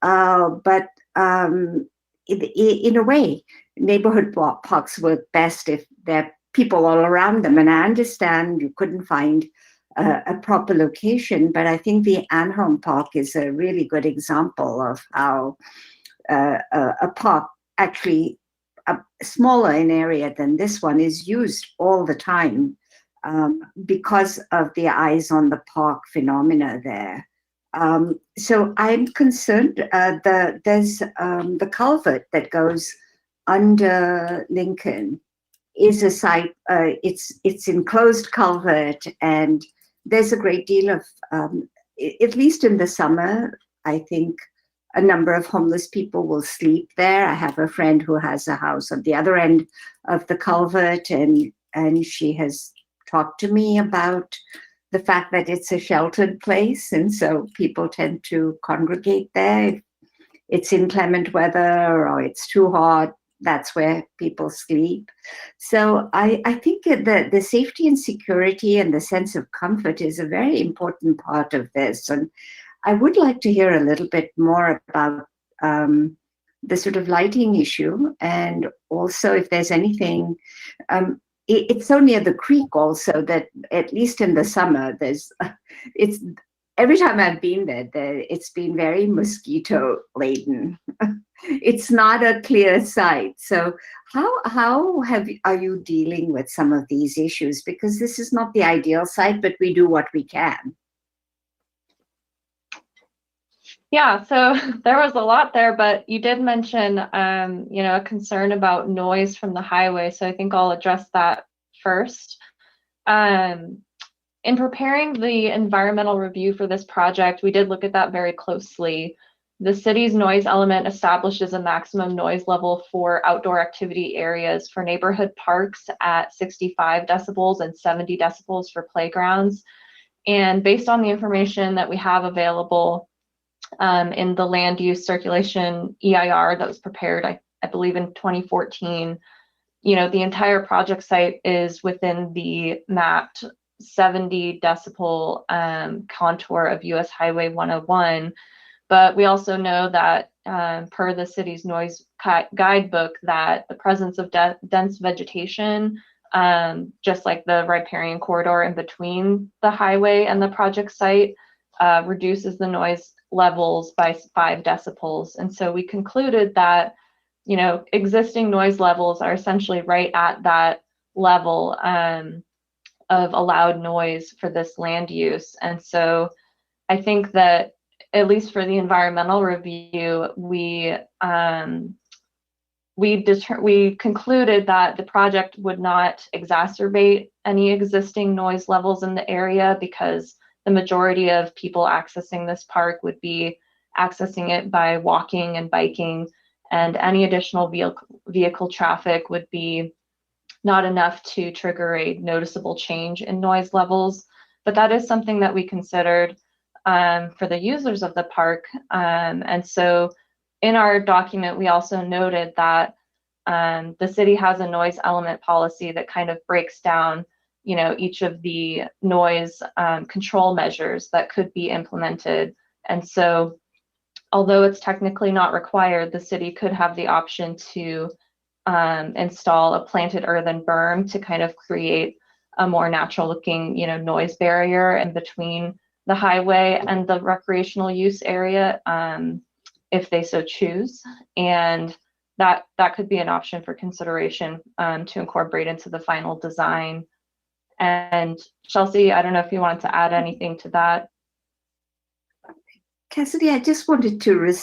but in a way, neighborhood parks work best if there are people all around them. And I understand you couldn't find a proper location, but I think the Anthem Park is a really good example of how a park, actually smaller in area than this one, is used all the time because of the eyes on the park phenomena there. So I'm concerned. There's the culvert that goes under Lincoln is a site. It's enclosed culvert, and there's a great deal of, at least in the summer, I think a number of homeless people will sleep there. I have a friend who has a house at the other end of the culvert, and she has talked to me about the fact that it's a sheltered place, and so people tend to congregate there. If it's inclement weather or it's too hot, that's where people sleep. So I think that the safety and security and the sense of comfort is a very important part of this. And I would like to hear a little bit more about the sort of lighting issue, and also if there's anything. It's so near the creek also that at least in the summer, it's every time I've been there, it's been very mosquito laden. It's not a clear sight. So how are you dealing with some of these issues? Because this is not the ideal site, but we do what we can. Yeah, so there was a lot there, but you did mention, a concern about noise from the highway. So I think I'll address that first. In preparing the environmental review for this project, we did look at that very closely. The city's noise element establishes a maximum noise level for outdoor activity areas for neighborhood parks at 65 decibels and 70 decibels for playgrounds. And based on the information that we have available, in the land use circulation EIR that was prepared, I believe in 2014, the entire project site is within the mapped 70 decibel contour of US Highway 101. But we also know that per the city's noise guidebook, that the presence of dense vegetation, just like the riparian corridor in between the highway and the project site, reduces the noise levels by 5 decibels. And so we concluded that, existing noise levels are essentially right at that level of allowed noise for this land use. And so I think that at least for the environmental review, we concluded that the project would not exacerbate any existing noise levels in the area, because the majority of people accessing this park would be accessing it by walking and biking, and any additional vehicle traffic would be not enough to trigger a noticeable change in noise levels. But that is something that we considered for the users of the park. And so in our document, we also noted that the city has a noise element policy that kind of breaks down, each of the noise control measures that could be implemented. And so although it's technically not required, the city could have the option to install a planted earthen berm to kind of create a more natural looking, noise barrier in between the highway and the recreational use area, if they so choose. And that could be an option for consideration to incorporate into the final design. And Chelsea, I don't know if you wanted to add anything to that. Cassidy, I just wanted to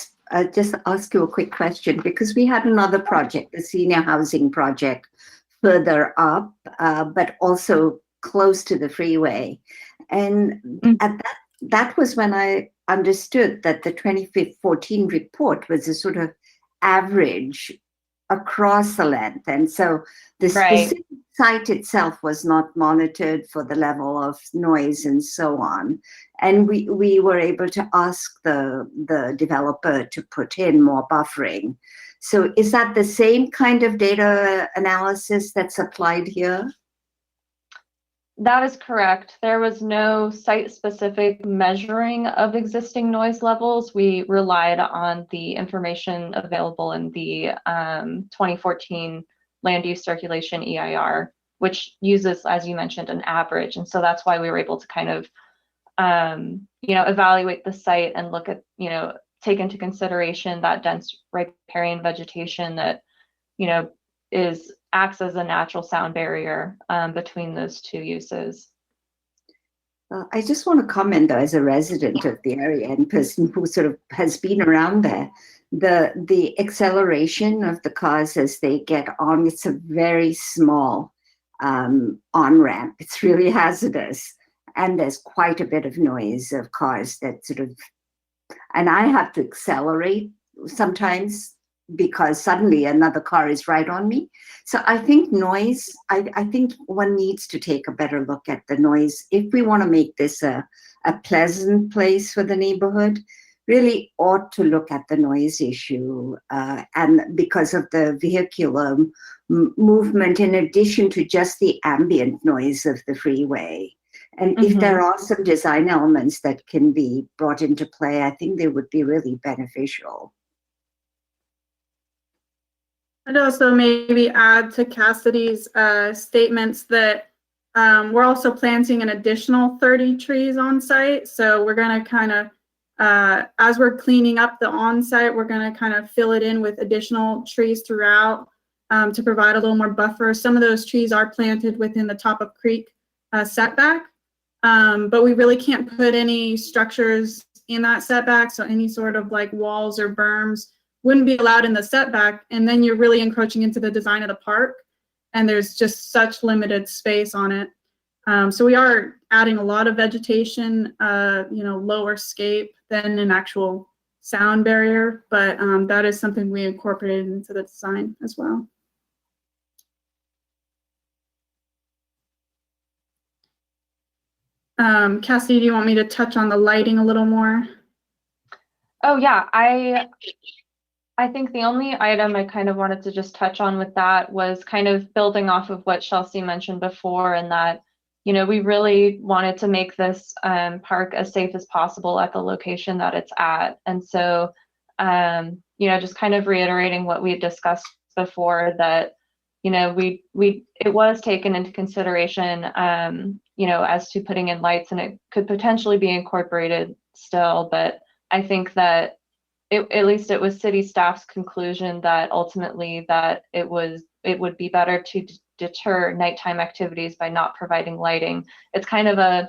just ask you a quick question, because we had another project, the senior housing project, further up, but also close to the freeway. And at that was when I understood that the 2014 report was a sort of average across the length. And so the specific site itself was not monitored for the level of noise and so on. And we were able to ask the developer to put in more buffering. So is that the same kind of data analysis that's applied here? That is correct. There was no site-specific measuring of existing noise levels. We relied on the information available in the 2014 Land Use Circulation EIR, which uses, as you mentioned, an average. And so that's why we were able to kind of, evaluate the site and look at, take into consideration that dense riparian vegetation that, acts as a natural sound barrier between those two uses. I just want to comment, though, as a resident of the area and person who sort of has been around there, the acceleration of the cars as they get on, it's a very small on-ramp. It's really hazardous. And there's quite a bit of noise of cars that sort of, and I have to accelerate sometimes because suddenly another car is right on me. So I think noise, I think one needs to take a better look at the noise. If we want to make this a pleasant place for the neighborhood, really ought to look at the noise issue. And because of the vehicular movement, in addition to just the ambient noise of the freeway. And if there are some design elements that can be brought into play, I think they would be really beneficial. I'd also maybe add to Cassidy's statements that we're also planting an additional 30 trees on site. So we're going to kind of, as we're cleaning up the on-site, we're going to kind of fill it in with additional trees throughout to provide a little more buffer. Some of those trees are planted within the top of creek setback, but we really can't put any structures in that setback. So any sort of like walls or berms wouldn't be allowed in the setback, and then you're really encroaching into the design of the park, and there's just such limited space on it. So we are adding a lot of vegetation, lower scape than an actual sound barrier, but that is something we incorporated into the design as well. Cassidy, do you want me to touch on the lighting a little more? Oh yeah, I think the only item I kind of wanted to just touch on with that was kind of building off of what Chelsea mentioned before, and that, we really wanted to make this park as safe as possible at the location that it's at. And so, just kind of reiterating what we had discussed before, that, it was taken into consideration, as to putting in lights, and it could potentially be incorporated still. But I think that at least it was city staff's conclusion that ultimately that it would be better to deter nighttime activities by not providing lighting. It's kind of a,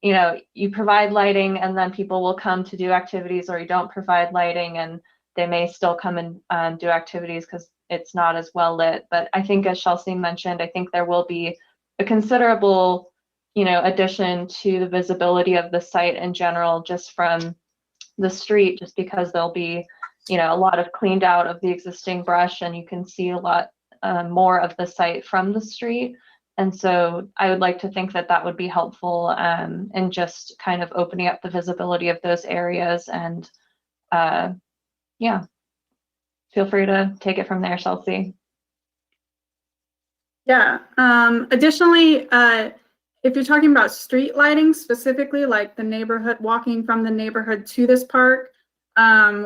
you provide lighting and then people will come to do activities, or you don't provide lighting and they may still come and do activities because it's not as well lit. But I think, as Chelsea mentioned, I think there will be a considerable, addition to the visibility of the site in general, just from the street, just because there'll be, a lot of cleaned out of the existing brush, and you can see a lot more of the site from the street. And so I would like to think that that would be helpful in just kind of opening up the visibility of those areas. And yeah, feel free to take it from there, Chelsea. Yeah. Additionally, if you're talking about street lighting specifically, like the neighborhood, walking from the neighborhood to this park,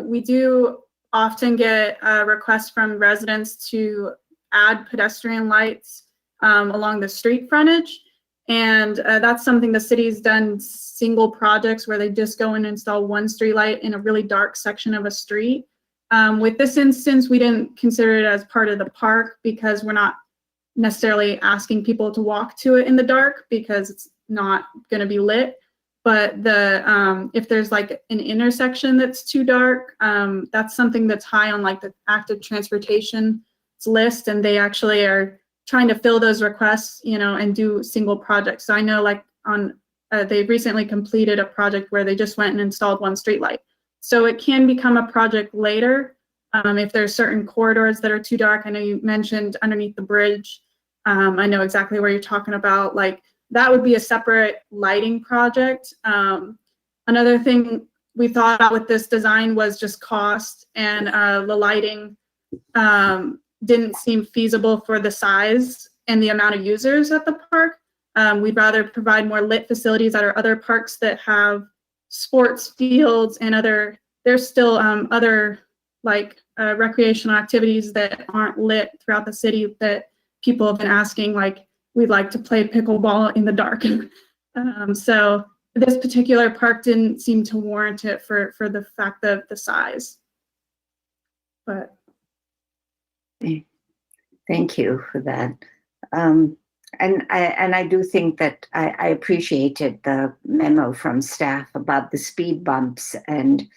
we do often get requests from residents to add pedestrian lights along the street frontage. And that's something the city's done single projects where they just go and install one street light in a really dark section of a street. With this instance, we didn't consider it as part of the park because we're not necessarily asking people to walk to it in the dark because it's not going to be lit. But the if there's like an intersection that's too dark, that's something that's high on like the active transportation list, and they actually are trying to fill those requests, you know, and do single projects. So I know like on they recently completed a project where they just went and installed one street light. So it can become a project later if there's certain corridors that are too dark. I know you mentioned underneath the bridge. I know exactly where you're talking about. Like that would be a separate lighting project. Another thing we thought about with this design was just cost, and the lighting didn't seem feasible for the size and the amount of users at the park. We'd rather provide more lit facilities at our other parks that have sports fields and there's still other like recreational activities that aren't lit throughout the city that people have been asking, like we'd like to play pickleball in the dark. So this particular park didn't seem to warrant it for the fact of the size. But thank you for that. And I do think that I appreciated the memo from staff about the speed bumps. And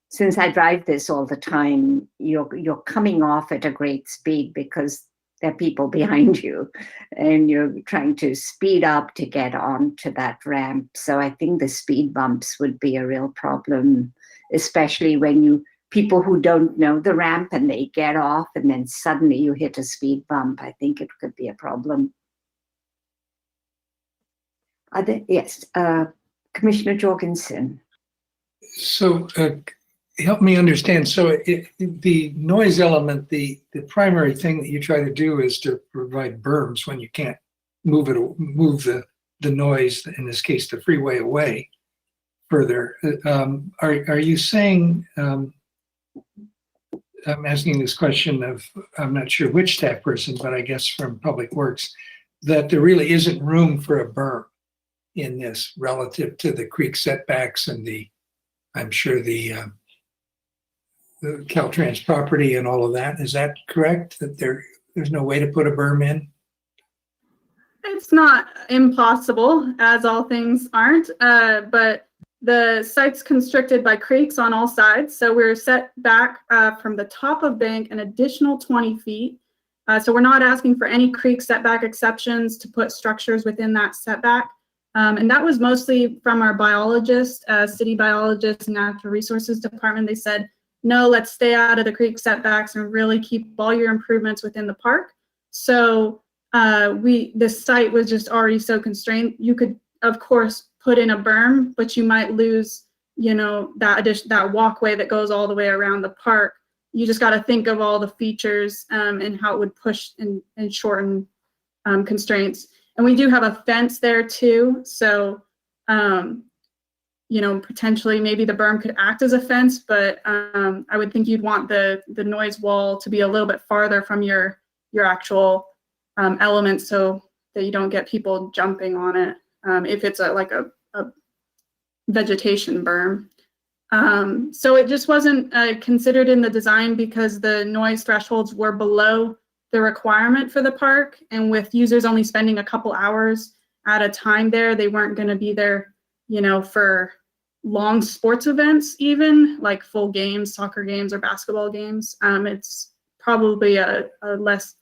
since I drive this all the time, you're coming off at a great speed because there are people behind you and you're trying to speed up to get onto that ramp. So I think the speed bumps would be a real problem, especially when people who don't know the ramp and they get off and then suddenly you hit a speed bump. I think it could be a problem. Yes, Commissioner Jorgensen. So help me understand. So the noise element, the primary thing that you try to do is to provide berms when you can't move the noise, in this case, the freeway away further. Are you saying, I'm asking this question of, I'm not sure which staff person, but I guess from Public Works, that there really isn't room for a berm in this relative to the creek setbacks and I'm sure the Caltrans property and all of that. Is that correct? That there's no way to put a berm in? it's not impossible, as all things aren't, but the site's constricted by creeks on all sides. So we're set back from the top of bank an additional 20 feet. So we're not asking for any creek setback exceptions to put structures within that setback. And that was mostly from our biologist, city biologist and natural resources department. They said, no, let's stay out of the creek setbacks and really keep all your improvements within the park. So this site was just already so constrained. You could, of course, put in a berm, but you might lose, that walkway that goes all the way around the park. You just got to think of all the features and how it would push and shorten constraints. And we do have a fence there too. So, potentially maybe the berm could act as a fence, but I would think you'd want the noise wall to be a little bit farther from your actual elements so that you don't get people jumping on it if it's like a vegetation berm. So it just wasn't considered in the design because the noise thresholds were below the requirement for the park, and with users only spending a couple hours at a time there, they weren't going to be there, for long sports events, even like full games, soccer games or basketball games. It's probably a less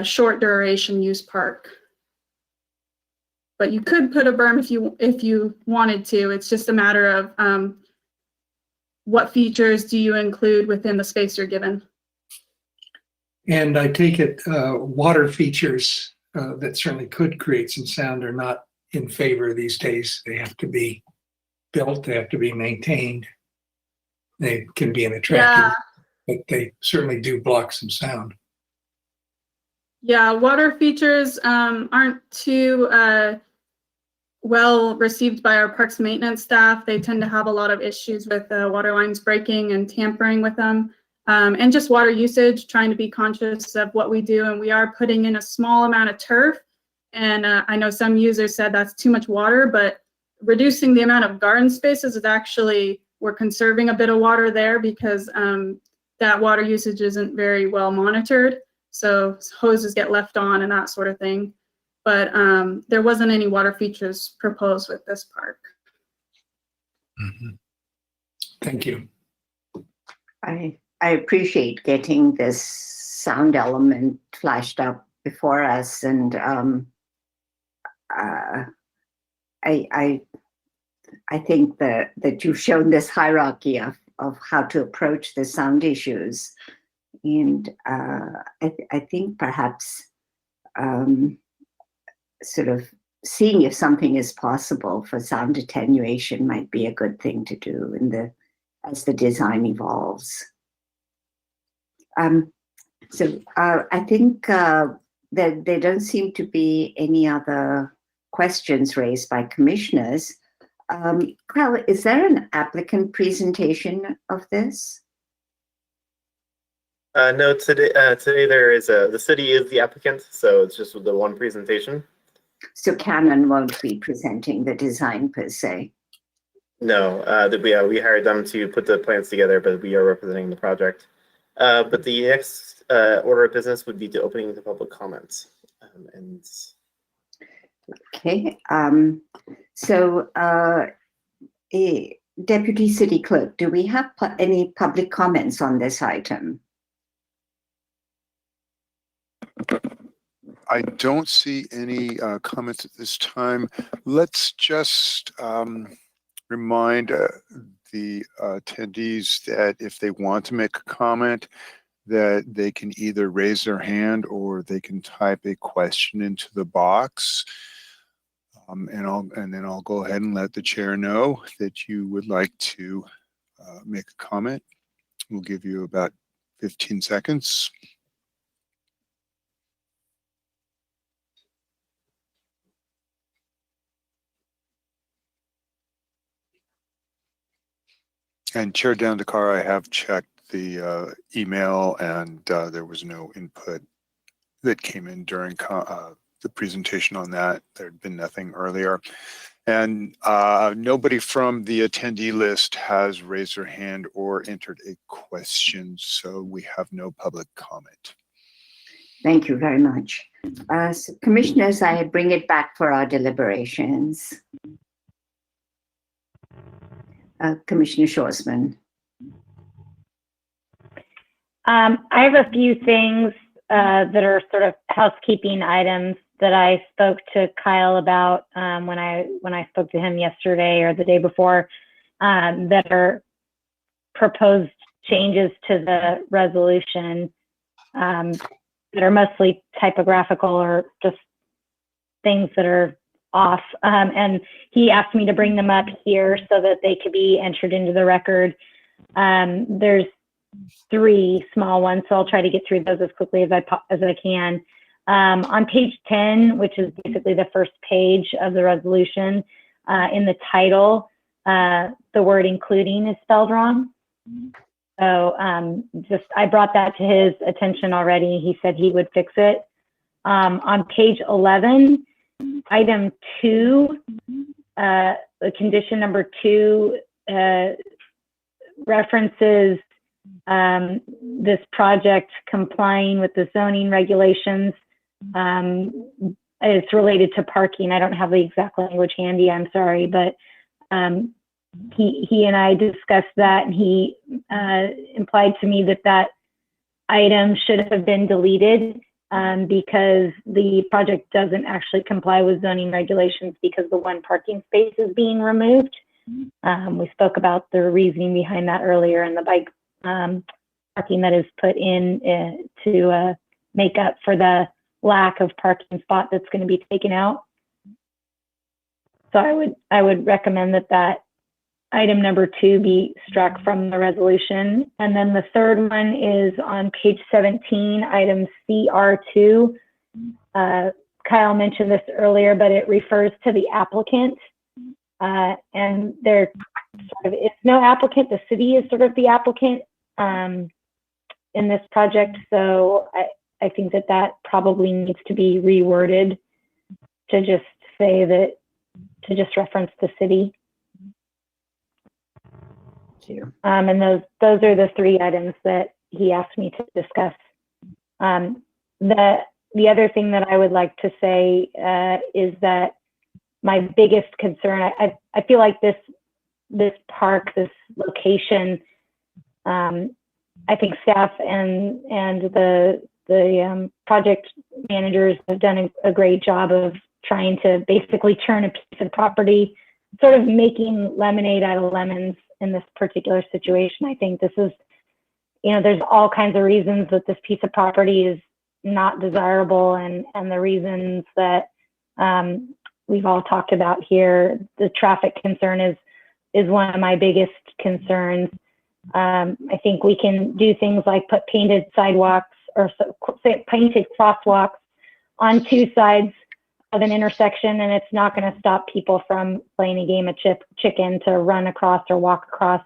short duration use park. But you could put a berm if you wanted to. It's just a matter of what features do you include within the space you're given. And I take it water features that certainly could create some sound are not in favor these days. They have to be built, they have to be maintained. They can be an attractive, but they certainly do block some sound. Yeah, water features aren't too well received by our parks maintenance staff. They tend to have a lot of issues with water lines breaking and tampering with them. And just water usage, trying to be conscious of what we do. And we are putting in a small amount of turf. And I know some users said that's too much water, but reducing the amount of garden spaces is actually, we're conserving a bit of water there because that water usage isn't very well monitored. So hoses get left on and that sort of thing. But there wasn't any water features proposed with this park. Mm-hmm. Thank you. I appreciate getting this sound element flashed up before us, and I think that you've shown this hierarchy of how to approach the sound issues, and I think perhaps sort of seeing if something is possible for sound attenuation might be a good thing to do as the design evolves. So I think that there don't seem to be any other questions raised by commissioners. Kyle, is there an applicant presentation of this? No, today there is the city is the applicant, so it's just the one presentation. So Canon won't be presenting the design per se? No, we hired them to put the plans together, but we are representing the project. But the next order of business would be to opening the public comments. Okay, so Deputy City Clerk, do we have any public comments on this item? I don't see any comments at this time. Let's just remind the attendees that if they want to make a comment, that they can either raise their hand or they can type a question into the box. And then I'll go ahead and let the chair know that you would like to make a comment. We'll give you about 15 seconds. And Chair Dandekar, I have checked the email, and there was no input that came in during the presentation on that. There had been nothing earlier. And nobody from the attendee list has raised their hand or entered a question, so we have no public comment. Thank you very much. So commissioners, I bring it back for our deliberations. Commissioner Shorsman. I have a few things that are sort of housekeeping items that I spoke to Kyle about when I spoke to him yesterday or the day before, that are proposed changes to the resolution that are mostly typographical or just things that are off. And he asked me to bring them up here so that they could be entered into the record. There's 3 small ones, so I'll try to get through those as quickly as I can. On page 10, which is basically the first page of the resolution, in the title, the word including is spelled wrong. So I brought that to his attention already. He said he would fix it. On page 11, item 2, the condition number 2 references this project complying with the zoning regulations. It's related to parking. I don't have the exact language handy, I'm sorry, but he and I discussed that, and he implied to me that item should have been deleted because the project doesn't actually comply with zoning regulations because the 1 parking space is being removed. We spoke about the reasoning behind that earlier, and the bike parking that is put in to make up for the lack of parking spot that's going to be taken out. So I would recommend that item number 2 be struck from the resolution. And then the third one is on page 17, item CR2. Kyle mentioned this earlier, but it refers to the applicant. And there sort of is no applicant. The city is sort of the applicant in this project. So I think that probably needs to be reworded to just say that, to just reference the city. And those are the 3 items that he asked me to discuss. The other thing that I would like to say is that my biggest concern, I feel like this park, this location, I think staff and the project managers have done a great job of trying to basically turn a piece of property, sort of making lemonade out of lemons in this particular situation. I think this is, there's all kinds of reasons that this piece of property is not desirable, and the reasons that we've all talked about here. The traffic concern is one of my biggest concerns. I think we can do things like put painted sidewalks or painted crosswalks on 2 sides of an intersection, and it's not going to stop people from playing a game of chicken to run across or walk across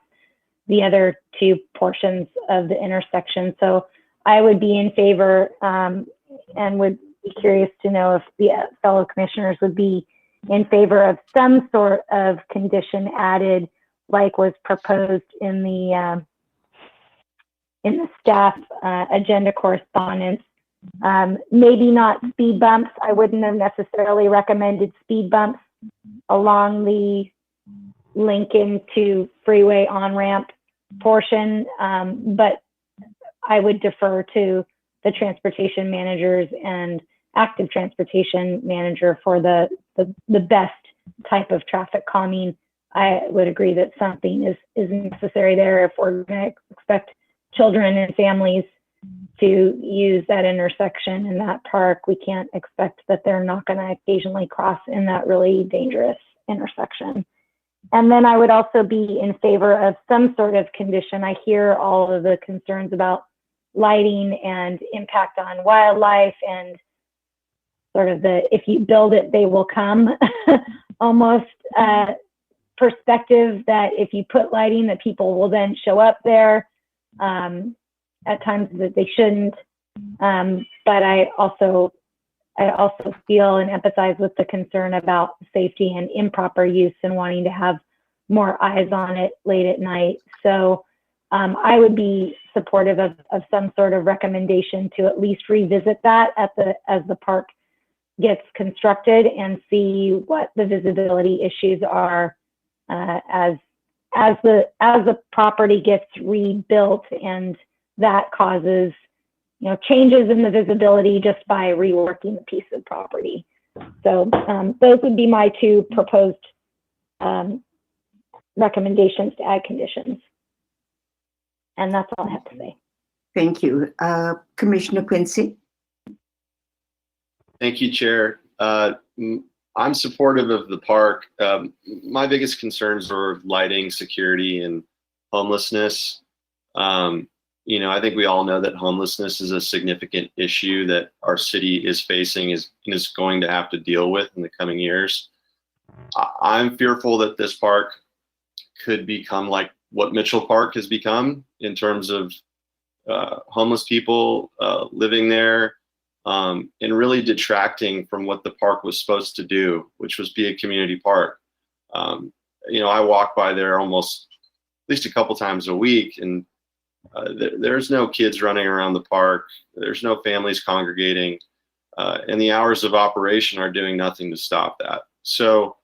the other 2 portions of the intersection. So I would be in favor and would be curious to know if the fellow commissioners would be in favor of some sort of condition added, like was proposed in the staff agenda correspondence. Maybe not speed bumps. I wouldn't have necessarily recommended speed bumps along the Lincoln to freeway on-ramp portion, but I would defer to the transportation managers and active transportation manager for the best type of traffic calming. I would agree that something is necessary there if we're going to expect children and families to use that intersection in that park. We can't expect that they're not going to occasionally cross in that really dangerous intersection. And then I would also be in favor of some sort of condition. I hear all of the concerns about lighting and impact on wildlife and sort of if you build it, they will come almost perspective that if you put lighting, that people will then show up there at times that they shouldn't. But I also feel and empathize with the concern about safety and improper use and wanting to have more eyes on it late at night. So I would be supportive of some sort of recommendation to at least revisit that as the park gets constructed and see what the visibility issues are as the property gets rebuilt, and that causes changes in the visibility just by reworking the piece of property. So those would be my 2 proposed recommendations to add conditions. And that's all I have to say. Thank you. Commissioner Quincy? Thank you, Chair. I'm supportive of the park. My biggest concerns are lighting, security, and homelessness. I think we all know that homelessness is a significant issue that our city is facing and is going to have to deal with in the coming years. I'm fearful that this park could become like what Mitchell Park has become in terms of homeless people living there, and really detracting from what the park was supposed to do, which was be a community park. I walk by there almost at least a couple times a week, and there's no kids running around the park. There's no families congregating, and the hours of operation are doing nothing to stop that. So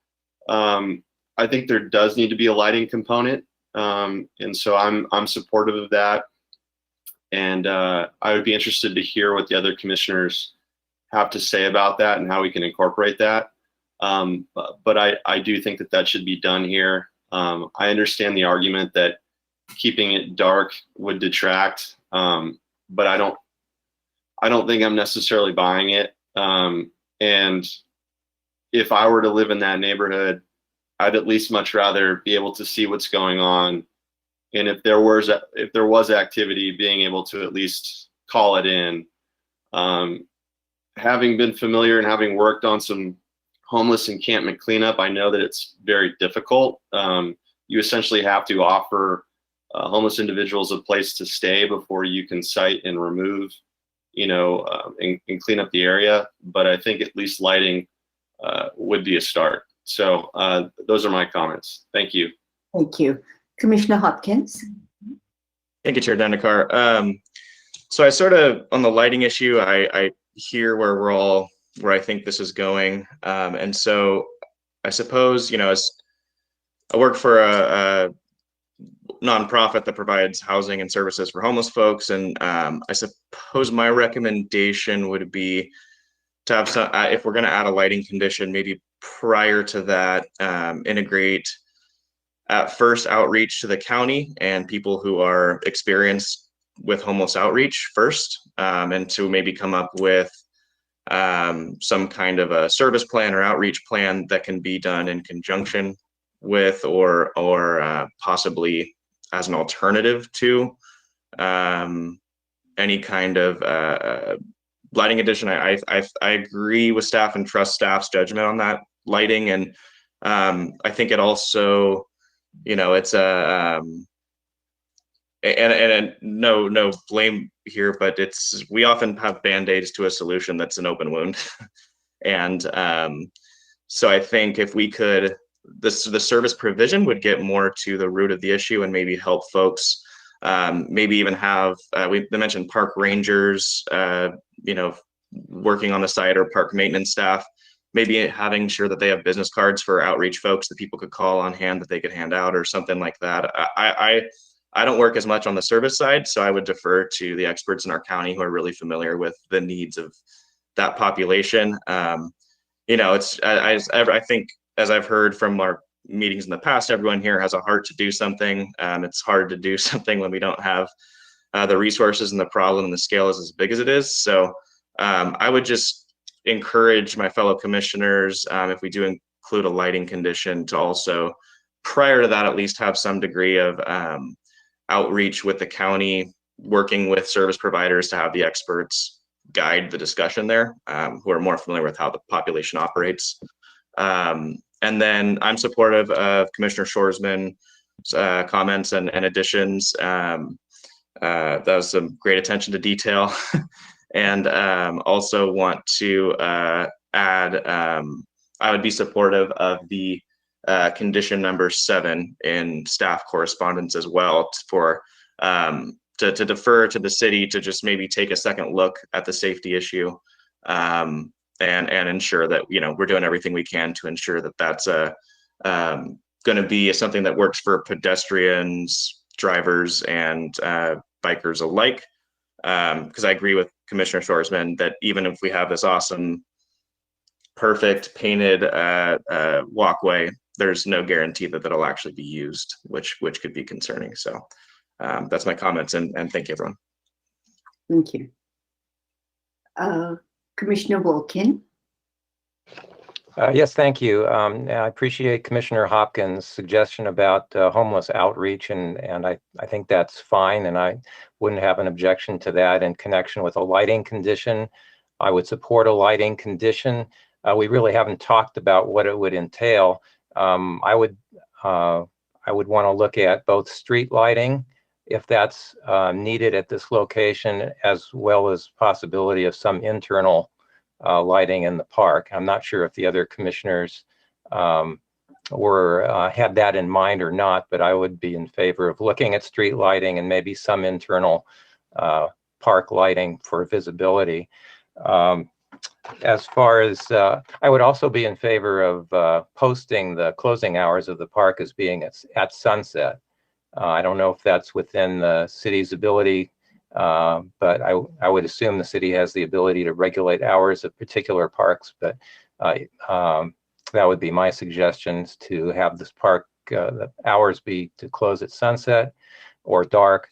I think there does need to be a lighting component, and so I'm supportive of that. And I would be interested to hear what the other commissioners have to say about that and how we can incorporate that. But I do think that should be done here. I understand the argument that keeping it dark would detract, but I don't I don't think I'm necessarily buying it. And if I were to live in that neighborhood, I'd at least much rather be able to see what's going on. And if there was activity, being able to at least call it in. Having been familiar and having worked on some homeless encampment cleanup, I know that it's very difficult. You essentially have to offer homeless individuals a place to stay before you can cite and remove, and clean up the area. But I think at least lighting would be a start. So those are my comments. Thank you. Thank you. Commissioner Hopkins. Thank you, Chair Dendekar. So I sort of, on the lighting issue, I hear where I think this is going. And so I suppose, as I work for a nonprofit that provides housing and services for homeless folks. And I suppose my recommendation would be to have some, if we're going to add a lighting condition, maybe prior to that, integrate at first outreach to the county and people who are experienced with homeless outreach first, and to maybe come up with some kind of a service plan or outreach plan that can be done in conjunction with or possibly as an alternative to any kind of lighting addition. I agree with staff and trust staff's judgment on that lighting, and I think it also, it's and no blame here, but we often have band-aids to a solution that's an open wound. And so I think if we could, the service provision would get more to the root of the issue and maybe help folks, maybe even have, they mentioned park rangers, working on the site, or park maintenance staff, maybe having sure that they have business cards for outreach folks that people could call on hand that they could hand out or something like that. I don't work as much on the service side, so I would defer to the experts in our county who are really familiar with the needs of that population. I think, as I've heard from our meetings in the past, everyone here has a heart to do something. It's hard to do something when we don't have the resources, and the problem and the scale is as big as it is. So I would just encourage my fellow commissioners, if we do include a lighting condition, to also, prior to that, at least have some degree of outreach with the county, working with service providers to have the experts guide the discussion there, who are more familiar with how the population operates. And then I'm supportive of Commissioner Shoresman's comments and additions. That was some great attention to detail. And also want to add, I would be supportive of the condition number 7 in staff correspondence as well, for to defer to the city to just maybe take a second look at the safety issue, and ensure that we're doing everything we can to ensure that that's going to be something that works for pedestrians, drivers, and bikers alike. Because I agree with Commissioner Shoresman that even if we have this awesome, perfect painted walkway, there's no guarantee that that'll actually be used, which could be concerning. So that's my comments, and thank you, everyone. Thank you. Commissioner Wilkin. Yes, thank you. I appreciate Commissioner Hopkins' suggestion about homeless outreach, and I think that's fine, and I wouldn't have an objection to that. In connection with a lighting condition, I would support a lighting condition. We really haven't talked about what it would entail. I would want to look at both street lighting, if that's needed at this location, as well as possibility of some internal lighting in the park. I'm not sure if the other commissioners had that in mind or not, but I would be in favor of looking at street lighting and maybe some internal park lighting for visibility. As far as I would also be in favor of posting the closing hours of the park as being at sunset. I don't know if that's within the city's ability, but I would assume the city has the ability to regulate hours of particular parks. But that would be my suggestions, to have this park, the hours be to close at sunset or dark.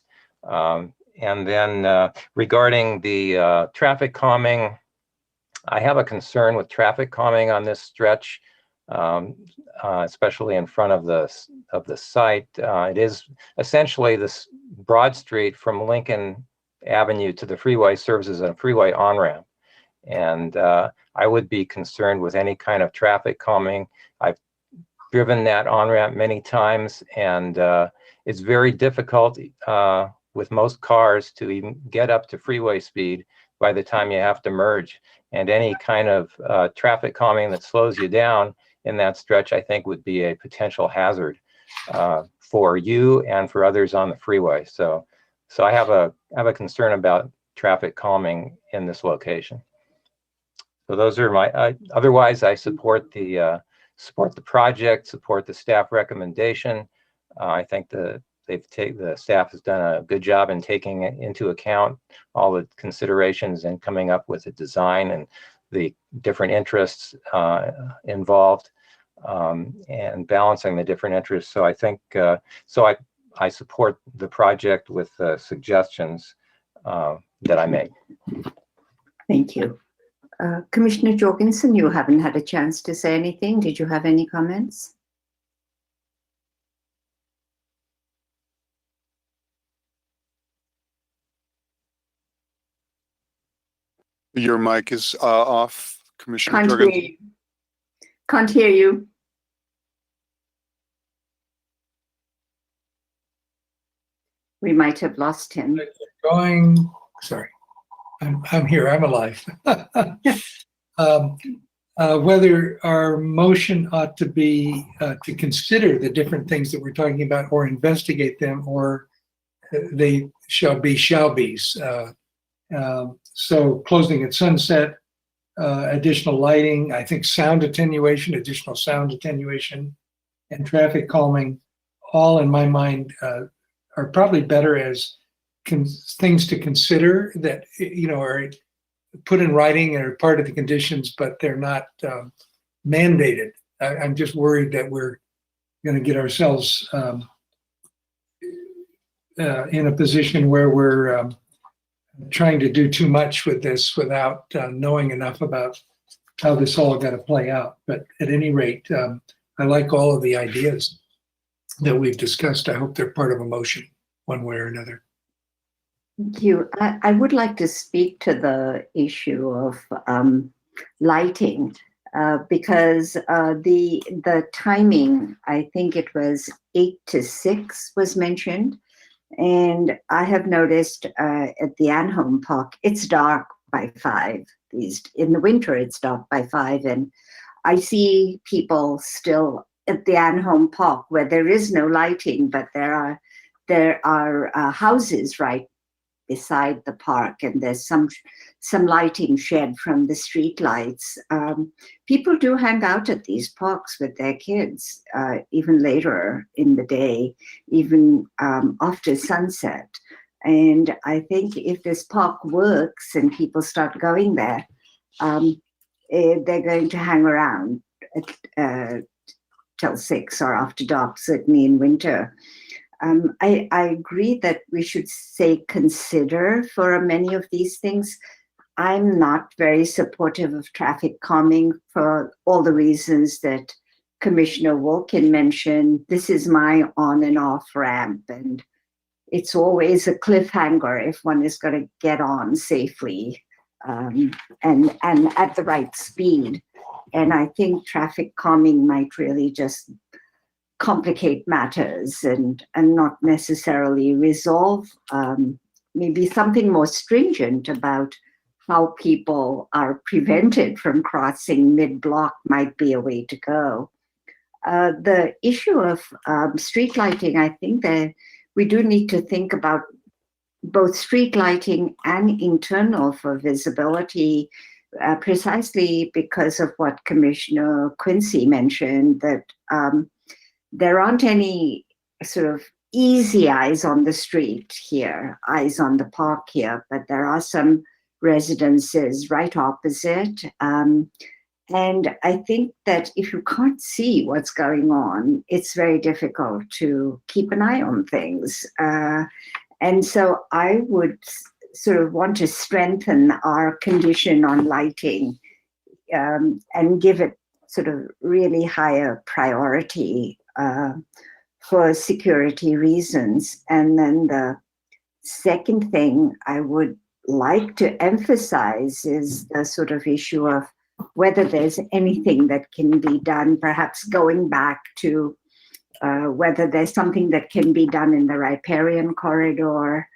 And then regarding the traffic calming, I have a concern with traffic calming on this stretch, especially in front of the site. It is essentially this Broad Street from Lincoln Avenue to the freeway serves as a freeway on-ramp. And I would be concerned with any kind of traffic calming. I've driven that on-ramp many times, and it's very difficult with most cars to even get up to freeway speed by the time you have to merge. And any kind of traffic calming that slows you down in that stretch, I think would be a potential hazard for you and for others on the freeway. So I have a concern about traffic calming in this location. So those are my, otherwise I support the project, support the staff recommendation. I think the staff has done a good job in taking into account all the considerations and coming up with a design and the different interests involved and balancing the different interests. So I think, I support the project with suggestions that I made. Thank you. Commissioner Jorgensen, you haven't had a chance to say anything. Did you have any comments? Your mic is off, Commissioner Can't hear Jorgensen. you. Can't hear you. We might have lost him. Going, sorry, I'm here, I'm alive. Whether our motion ought to be to consider the different things that we're talking about or investigate them, or they shall be's. So closing at sunset, additional lighting, I think sound attenuation, additional sound attenuation, and traffic calming, all in my mind are probably better as things to consider that, you know, are put in writing and are part of the conditions, but they're not mandated. I'm just worried that we're going to get ourselves in a position where we're trying to do too much with this without knowing enough about how this all got to play out. But at any rate, I like all of the ideas that we've discussed. I hope they're part of a motion one way or another. Thank you. I would like to speak to the issue of lighting because the timing, I think it was 8 to 6 was mentioned. And I have noticed at the Anthem Park, it's dark by 5. In the winter, it's dark by 5. And I see people still at the Anthem Park where there is no lighting, but there are houses right beside the park, and there's some lighting shed from the street lights. People do hang out at these parks with their kids, even later in the day, even after sunset. And I think if this park works and people start going there, they're going to hang around till 6 or after dark, certainly in winter. I agree that we should say consider for many of these things. I'm not very supportive of traffic calming for all the reasons that Commissioner Wolkin mentioned. This is my on and off ramp, and it's always a cliffhanger if one is going to get on safely and at the right speed. And I think traffic calming might really just complicate matters and not necessarily resolve. Maybe something more stringent about how people are prevented from crossing mid-block might be a way to go. The issue of street lighting, I think that we do need to think about both street lighting and internal for visibility, precisely because of what Commissioner Quincy mentioned, that there aren't any sort of easy eyes on the street here, eyes on the park here, but there are some residences right opposite. And I think that if you can't see what's going on, it's very difficult to keep an eye on things. And so I would sort of want to strengthen our condition on lighting and give it sort of really higher priority for security reasons. And then the second thing I would like to emphasize is the sort of issue of whether there's anything that can be done, perhaps going back to whether there's something that can be done in the riparian corridor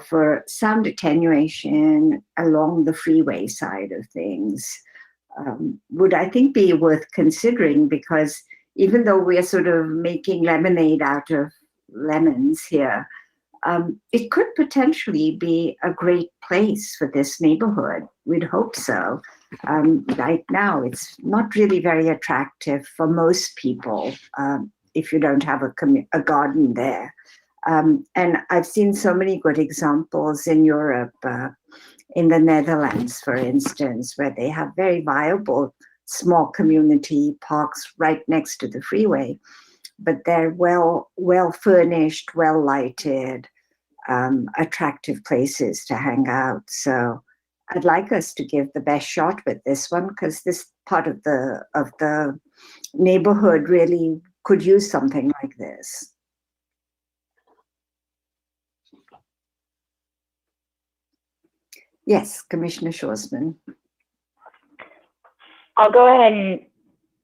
for sound attenuation along the freeway side of things. Would I think be worth considering, because even though we're sort of making lemonade out of lemons here, it could potentially be a great place for this neighborhood. We'd hope so. Right now, it's not really very attractive for most people if you don't have a garden there. And I've seen so many good examples in Europe, in the Netherlands, for instance, where they have very viable small community parks right next to the freeway, but they're well furnished, well lighted, attractive places to hang out. So I'd like us to give the best shot with this one, because this part of the neighborhood really could use something like this. Yes, Commissioner Shorsman. I'll go ahead and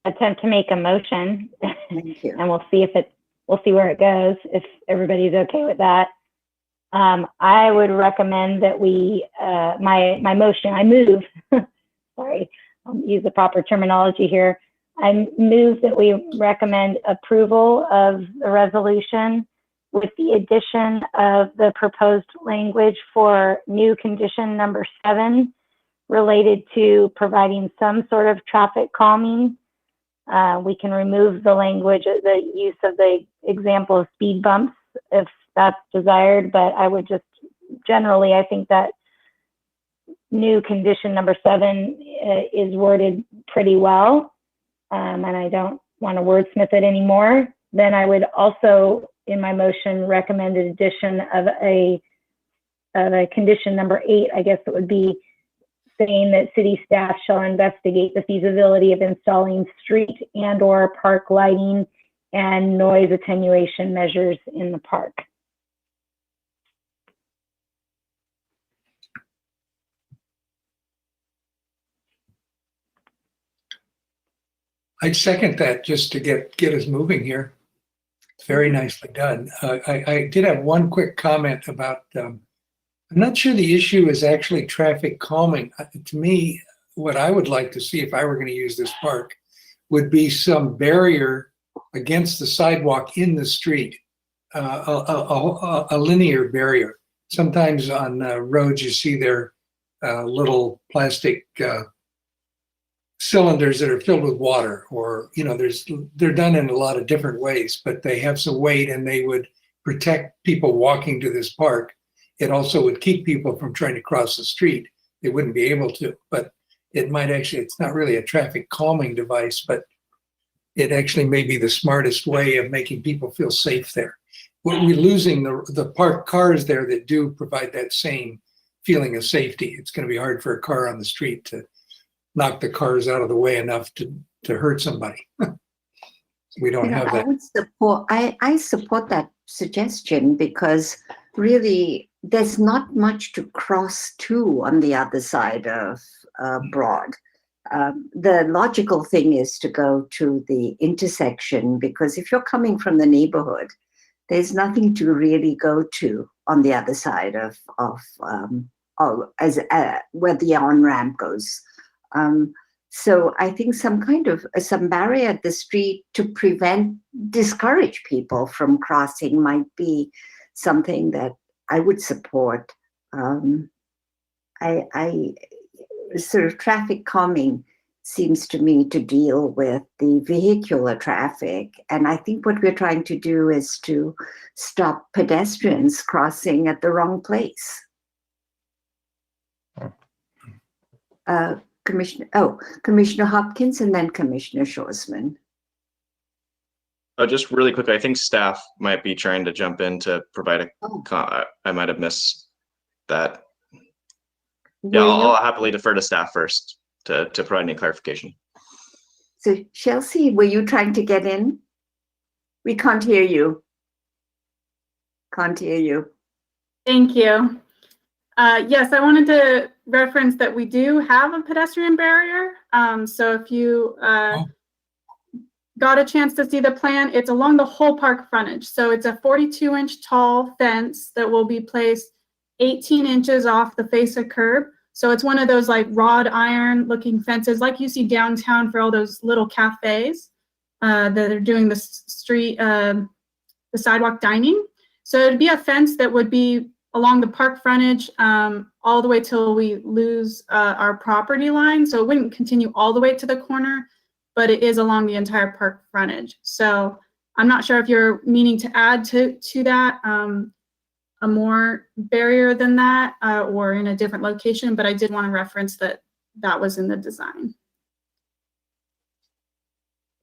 attempt to make a motion. Thank you. And we'll see where it goes, if everybody's okay with that. I would recommend that we, my motion, I move, sorry, I'll use the proper terminology here. I move that we recommend approval of the resolution with the addition of the proposed language for new condition number 7 related to providing some sort of traffic calming. We can remove the language, the use of the example of speed bumps if that's desired, but I would just generally, I think that new condition number 7 is worded pretty well, and I don't want to wordsmith it anymore. Then I would also, in my motion, recommend an addition of a condition number 8. I guess it would be saying that city staff shall investigate the feasibility of installing street and/or park lighting and noise attenuation measures in the park. I'd second that, just to get us moving here. Very nicely done. I did have one quick comment about, I'm not sure the issue is actually traffic calming. To me, what I would like to see if I were going to use this park would be some barrier against the sidewalk in the street, a linear barrier. Sometimes on roads you see their little plastic cylinders that are filled with water, or they're done in a lot of different ways, but they have some weight and they would protect people walking to this park. It also would keep people from trying to cross the street. They wouldn't be able to, but it might actually, it's not really a traffic calming device, but it actually may be the smartest way of making people feel safe there. We're losing the parked cars there that do provide that same feeling of safety. It's going to be hard for a car on the street to knock the cars out of the way enough to hurt somebody. We don't have that. I support that suggestion, because really there's not much to cross to on the other side of Broad. The logical thing is to go to the intersection, because if you're coming from the neighborhood, there's nothing to really go to on the other side of where the on-ramp goes. So I think some barrier at the street to discourage people from crossing might be something that I would support. Sort of traffic calming seems to me to deal with the vehicular traffic. And I think what we're trying to do is to stop pedestrians crossing at the wrong place. Commissioner Hopkins and then Commissioner Shorsman. Oh, just really quickly, I think staff might be trying to jump in to provide I might have missed that. Yeah, I'll happily defer to staff first to provide any clarification. So Chelsea, were you trying to get in? We can't hear you. Can't hear you. Thank you. Yes, I wanted to reference that we do have a pedestrian barrier. So if you got a chance to see the plan, it's along the whole park frontage. So it's a 42-inch tall fence that will be placed 18 inches off the face of curb. So it's one of those like wrought iron looking fences like you see downtown for all those little cafes that are doing the street, the sidewalk dining. So it'd be a fence that would be along the park frontage all the way till we lose our property line. So it wouldn't continue all the way to the corner, but it is along the entire park frontage. So I'm not sure if you're meaning to add to that a more barrier than that or in a different location, but I did want to reference that that was in the design.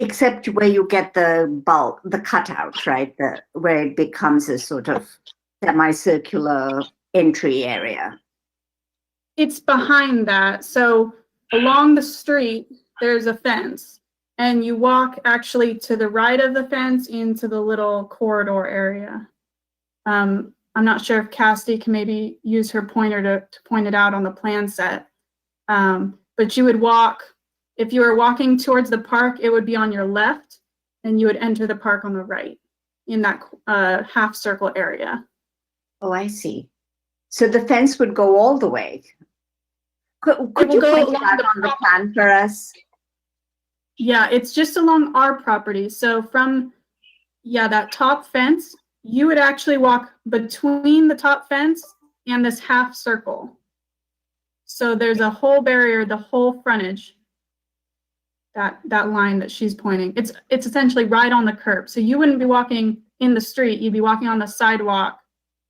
Except where you get the bulk, the cutout, right? Where it becomes a sort of semicircular entry area. It's behind that. So along the street, there's a fence and you walk actually to the right of the fence into the little corridor area. I'm not sure if Cassidy can maybe use her pointer to point it out on the plan set. But you would walk, if you were walking towards the park, it would be on your left and you would enter the park on the right in that half circle area. Oh, I see. So the fence would go all the way. Could you go point along that on the plan for us? Yeah, it's just along our property. So from, that top fence, you would actually walk between the top fence and this half circle. So there's a whole barrier, the whole frontage, that line that she's pointing. It's essentially right on the curb. So you wouldn't be walking in the street, you'd be walking on the sidewalk,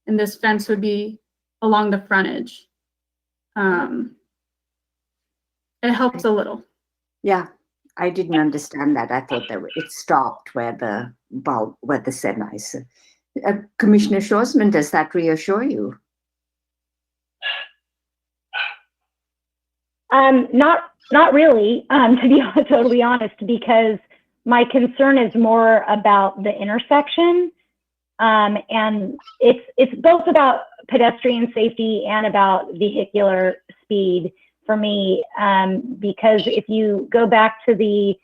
and this fence would be along the frontage. It helps a little. Yeah, I didn't understand that. I thought that it stopped where the semis. Commissioner Shorsman, does that reassure you? Not really, to be totally honest, because my concern is more about the intersection, and it's both about pedestrian safety and about vehicular speed for me, because if you go back to the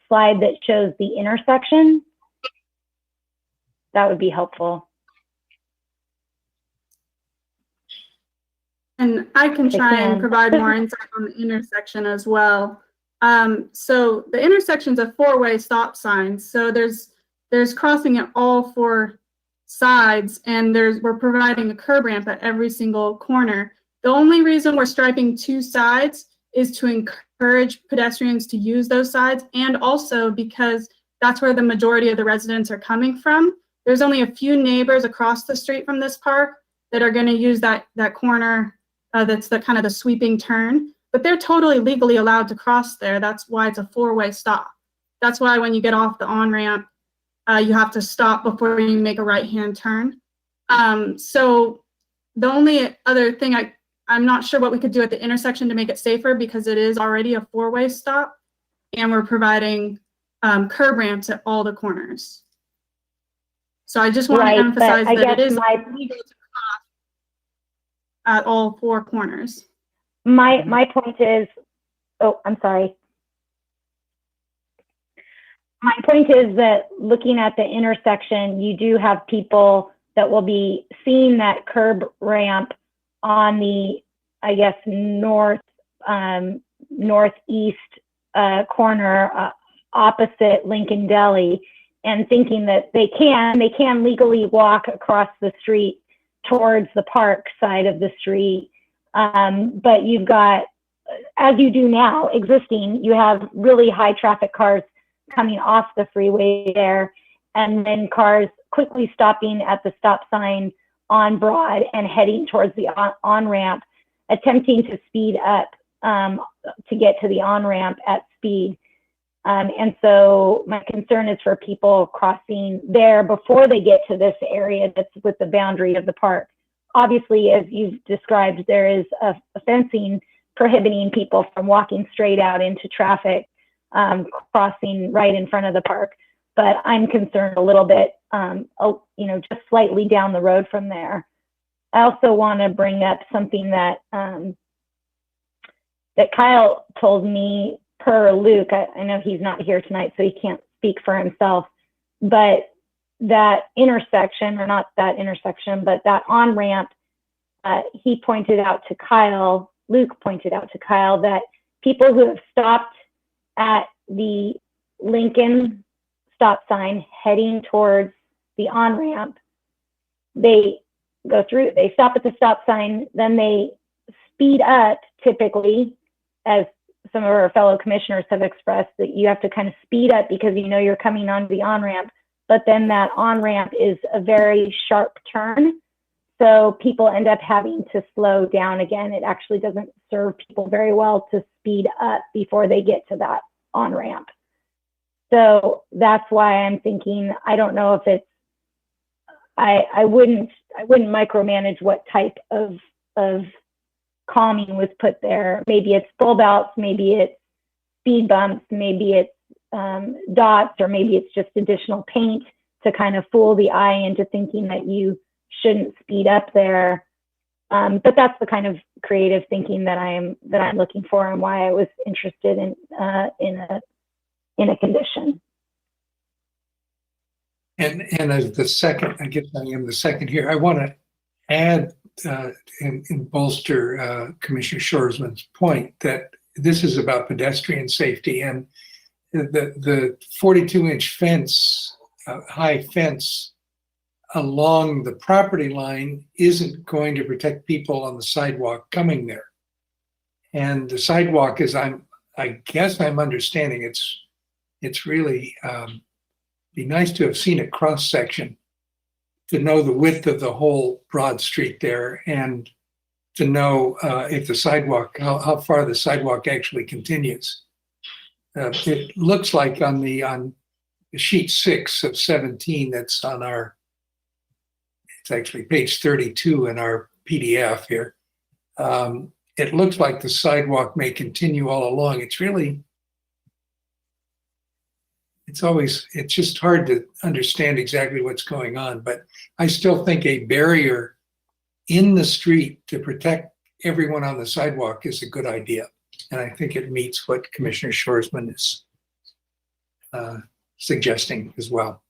slide that shows the intersection, that would be helpful. And I can try and provide more insight on the intersection as well. So the intersection's a four-way stop sign. So there's crossing at all four sides, and we're providing a curb ramp at every single corner. The only reason we're striping two sides is to encourage pedestrians to use those sides, and also because that's where the majority of the residents are coming from. There's only a few neighbors across the street from this park that are going to use that corner. That's the kind of the sweeping turn, but they're totally legally allowed to cross there. That's why it's a four-way stop. That's why when you get off the on-ramp, you have to stop before you make a right-hand turn. So the only other thing I'm not sure what we could do at the intersection to make it safer, because it is already a four-way stop and we're providing curb ramps at all the corners. So I just want to emphasize that it is legal to cross at all four corners. My point is, oh, I'm sorry. My point is that looking at the intersection, you do have people that will be seeing that curb ramp on the, I guess, northeast corner opposite Lincoln Deli, and thinking that they can legally walk across the street towards the park side of the street. But you've got, as you do now, existing, you have really high traffic cars coming off the freeway there, and then cars quickly stopping at the stop sign on Broad and heading towards the on-ramp, attempting to speed up to get to the on-ramp at speed. And so my concern is for people crossing there before they get to this area that's with the boundary of the park. Obviously, as you've described, there is a fencing prohibiting people from walking straight out into traffic, crossing right in front of the park. But I'm concerned a little bit, just slightly down the road from there. I also want to bring up something that that Kyle told me per Luke. I know he's not here tonight, so he can't speak for himself, but that intersection, or not that intersection, but that on-ramp, he pointed out to Kyle, Luke pointed out to Kyle, that people who have stopped at the Lincoln stop sign heading towards the on-ramp, they go through, they stop at the stop sign, then they speed up, typically, as some of our fellow commissioners have expressed, that you have to kind of speed up because you know you're coming onto the on-ramp, but then that on-ramp is a very sharp turn. So people end up having to slow down again. It actually doesn't serve people very well to speed up before they get to that on-ramp. So that's why I'm thinking, I don't know if it's, I wouldn't micromanage what type of calming was put there. Maybe it's bulb outs, maybe it's speed bumps, maybe it's dots, or maybe it's just additional paint to kind of fool the eye into thinking that you shouldn't speed up there. But that's the kind of creative thinking that I'm looking for, and why I was interested in a condition. And as the second, I guess I am the second here, I want to add and bolster Commissioner Shorsman's point that this is about pedestrian safety, and the 42-inch fence, high fence along the property line isn't going to protect people on the sidewalk coming there. And the sidewalk is, I guess I'm understanding, it's really, be nice to have seen a cross section to know the width of the whole Broad Street there, and to know if the sidewalk, how far the sidewalk actually continues. It looks like on sheet 6 of 17, that's on our, it's actually page 32 in our PDF here. It looks like the sidewalk may continue all along. It's really, it's just hard to understand exactly what's going on, but I still think a barrier in the street to protect everyone on the sidewalk is a good idea. And I think it meets what Commissioner Shorsman is suggesting as well.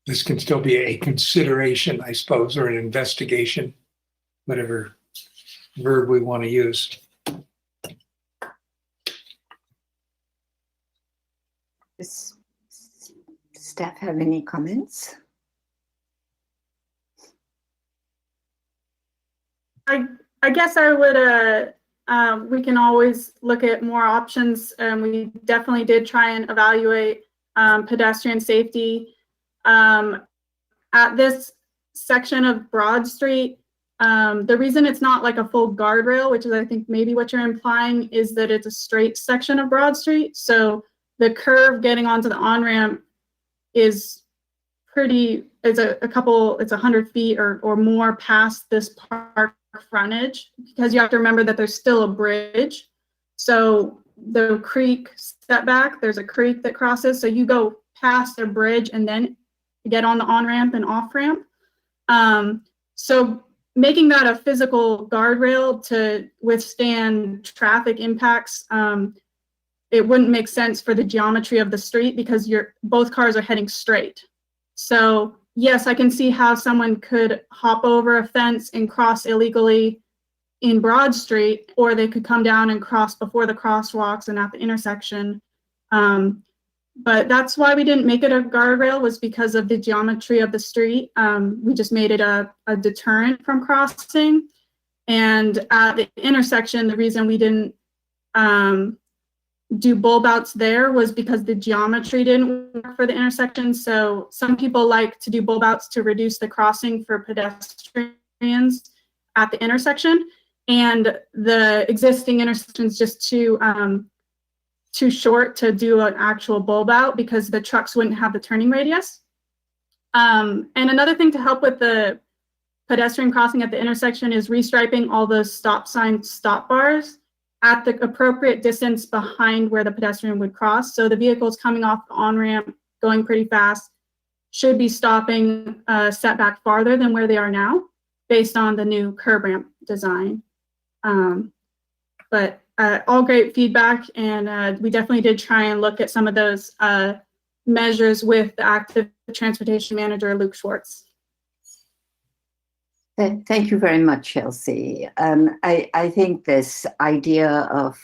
This can still be a consideration, I suppose, or an investigation, whatever verb we want to use. Does staff have any comments? I guess I would, we can always look at more options. We definitely did try and evaluate pedestrian safety. At this section of Broad Street, the reason it's not like a full guardrail, which is I think maybe what you're implying, is that it's a straight section of Broad Street. So the curve getting onto the on-ramp is pretty, it's it's 100 feet or more past this park frontage, because you have to remember that there's still a bridge. So the creek setback, there's a creek that crosses. So you go past the bridge and then get on the on-ramp and off-ramp. So making that a physical guardrail to withstand traffic impacts, it wouldn't make sense for the geometry of the street, because both cars are heading straight. So yes, I can see how someone could hop over a fence and cross illegally in Broad Street, or they could come down and cross before the crosswalks and at the intersection. But that's why we didn't make it a guardrail, was because of the geometry of the street. We just made it a deterrent from crossing. And at the intersection, the reason we didn't do bulb outs there was because the geometry didn't work for the intersection. So some people like to do bulb outs to reduce the crossing for pedestrians at the intersection. and the existing intersection is just too short to do an actual bulb out because the trucks wouldn't have the turning radius. And another thing to help with the pedestrian crossing at the intersection is restriping all the stop bars at the appropriate distance behind where the pedestrian would cross. So the vehicles coming off the on-ramp, going pretty fast, should be stopping set back farther than where they are now based on the new curb ramp design. But all great feedback, and we definitely did try and look at some of those measures with the active transportation manager, Luke Schwartz. Thank you very much, Chelsea. I think this idea of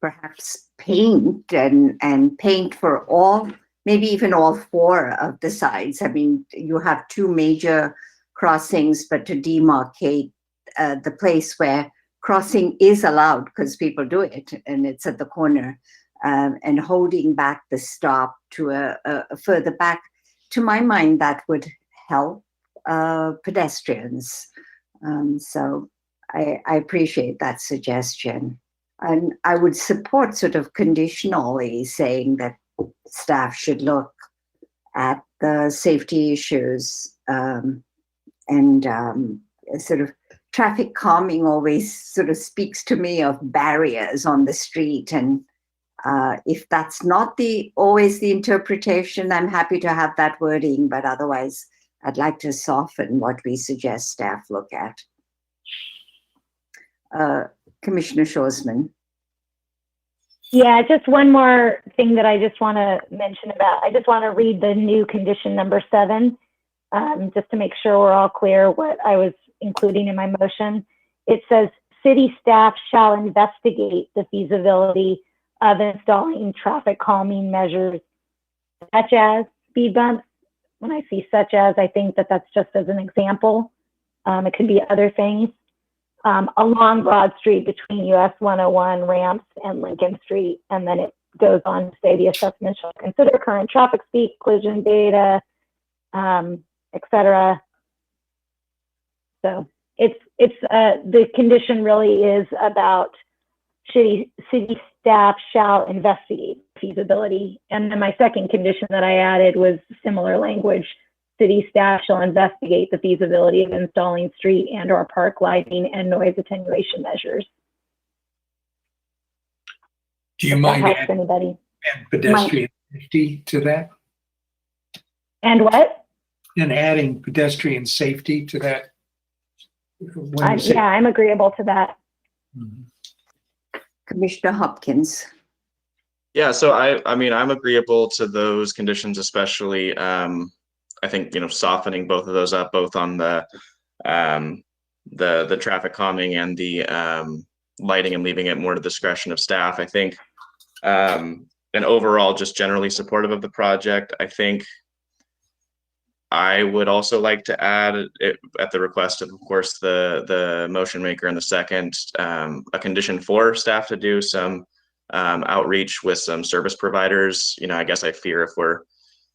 perhaps paint and paint for all, maybe even all four of the sides. I mean, you have two major crossings, but to demarcate the place where crossing is allowed because people do it and it's at the corner, and holding back the stop to a further back, to my mind, that would help pedestrians. So I appreciate that suggestion. And I would support sort of conditionally saying that staff should look at the safety issues, and sort of traffic calming always sort of speaks to me of barriers on the street. And if that's not always the interpretation, I'm happy to have that wording, but otherwise I'd like to soften what we suggest staff look at. Commissioner Shorsman. Yeah, just one more thing that I just want to mention about. I just want to read the new condition number 7, just to make sure we're all clear what I was including in my motion. It says, city staff shall investigate the feasibility of installing traffic calming measures such as speed bumps. When I see such as, I think that that's just as an example. It could be other things. Along Broad Street between US 101 ramps and Lincoln Street. And then it goes on to say the assessment shall consider current traffic speed, collision data, etc. So it's the condition really is about city staff shall investigate feasibility. And then my second condition that I added was similar language. City staff shall investigate the feasibility of installing street and or park lighting and noise attenuation measures. Do you mind adding anybody? And pedestrian safety to that? And what? And adding pedestrian safety to that? Yeah, I'm agreeable to that. Mm-hmm. Commissioner Hopkins. Yeah, so I mean, I'm agreeable to those conditions, especially I think, softening both of those up, both on the traffic calming and the lighting, and leaving it more to the discretion of staff. I think, and overall, just generally supportive of the project. I think I would also like to add, at the request of course, the motion maker and the second, a condition for staff to do some outreach with some service providers. I guess I fear if we're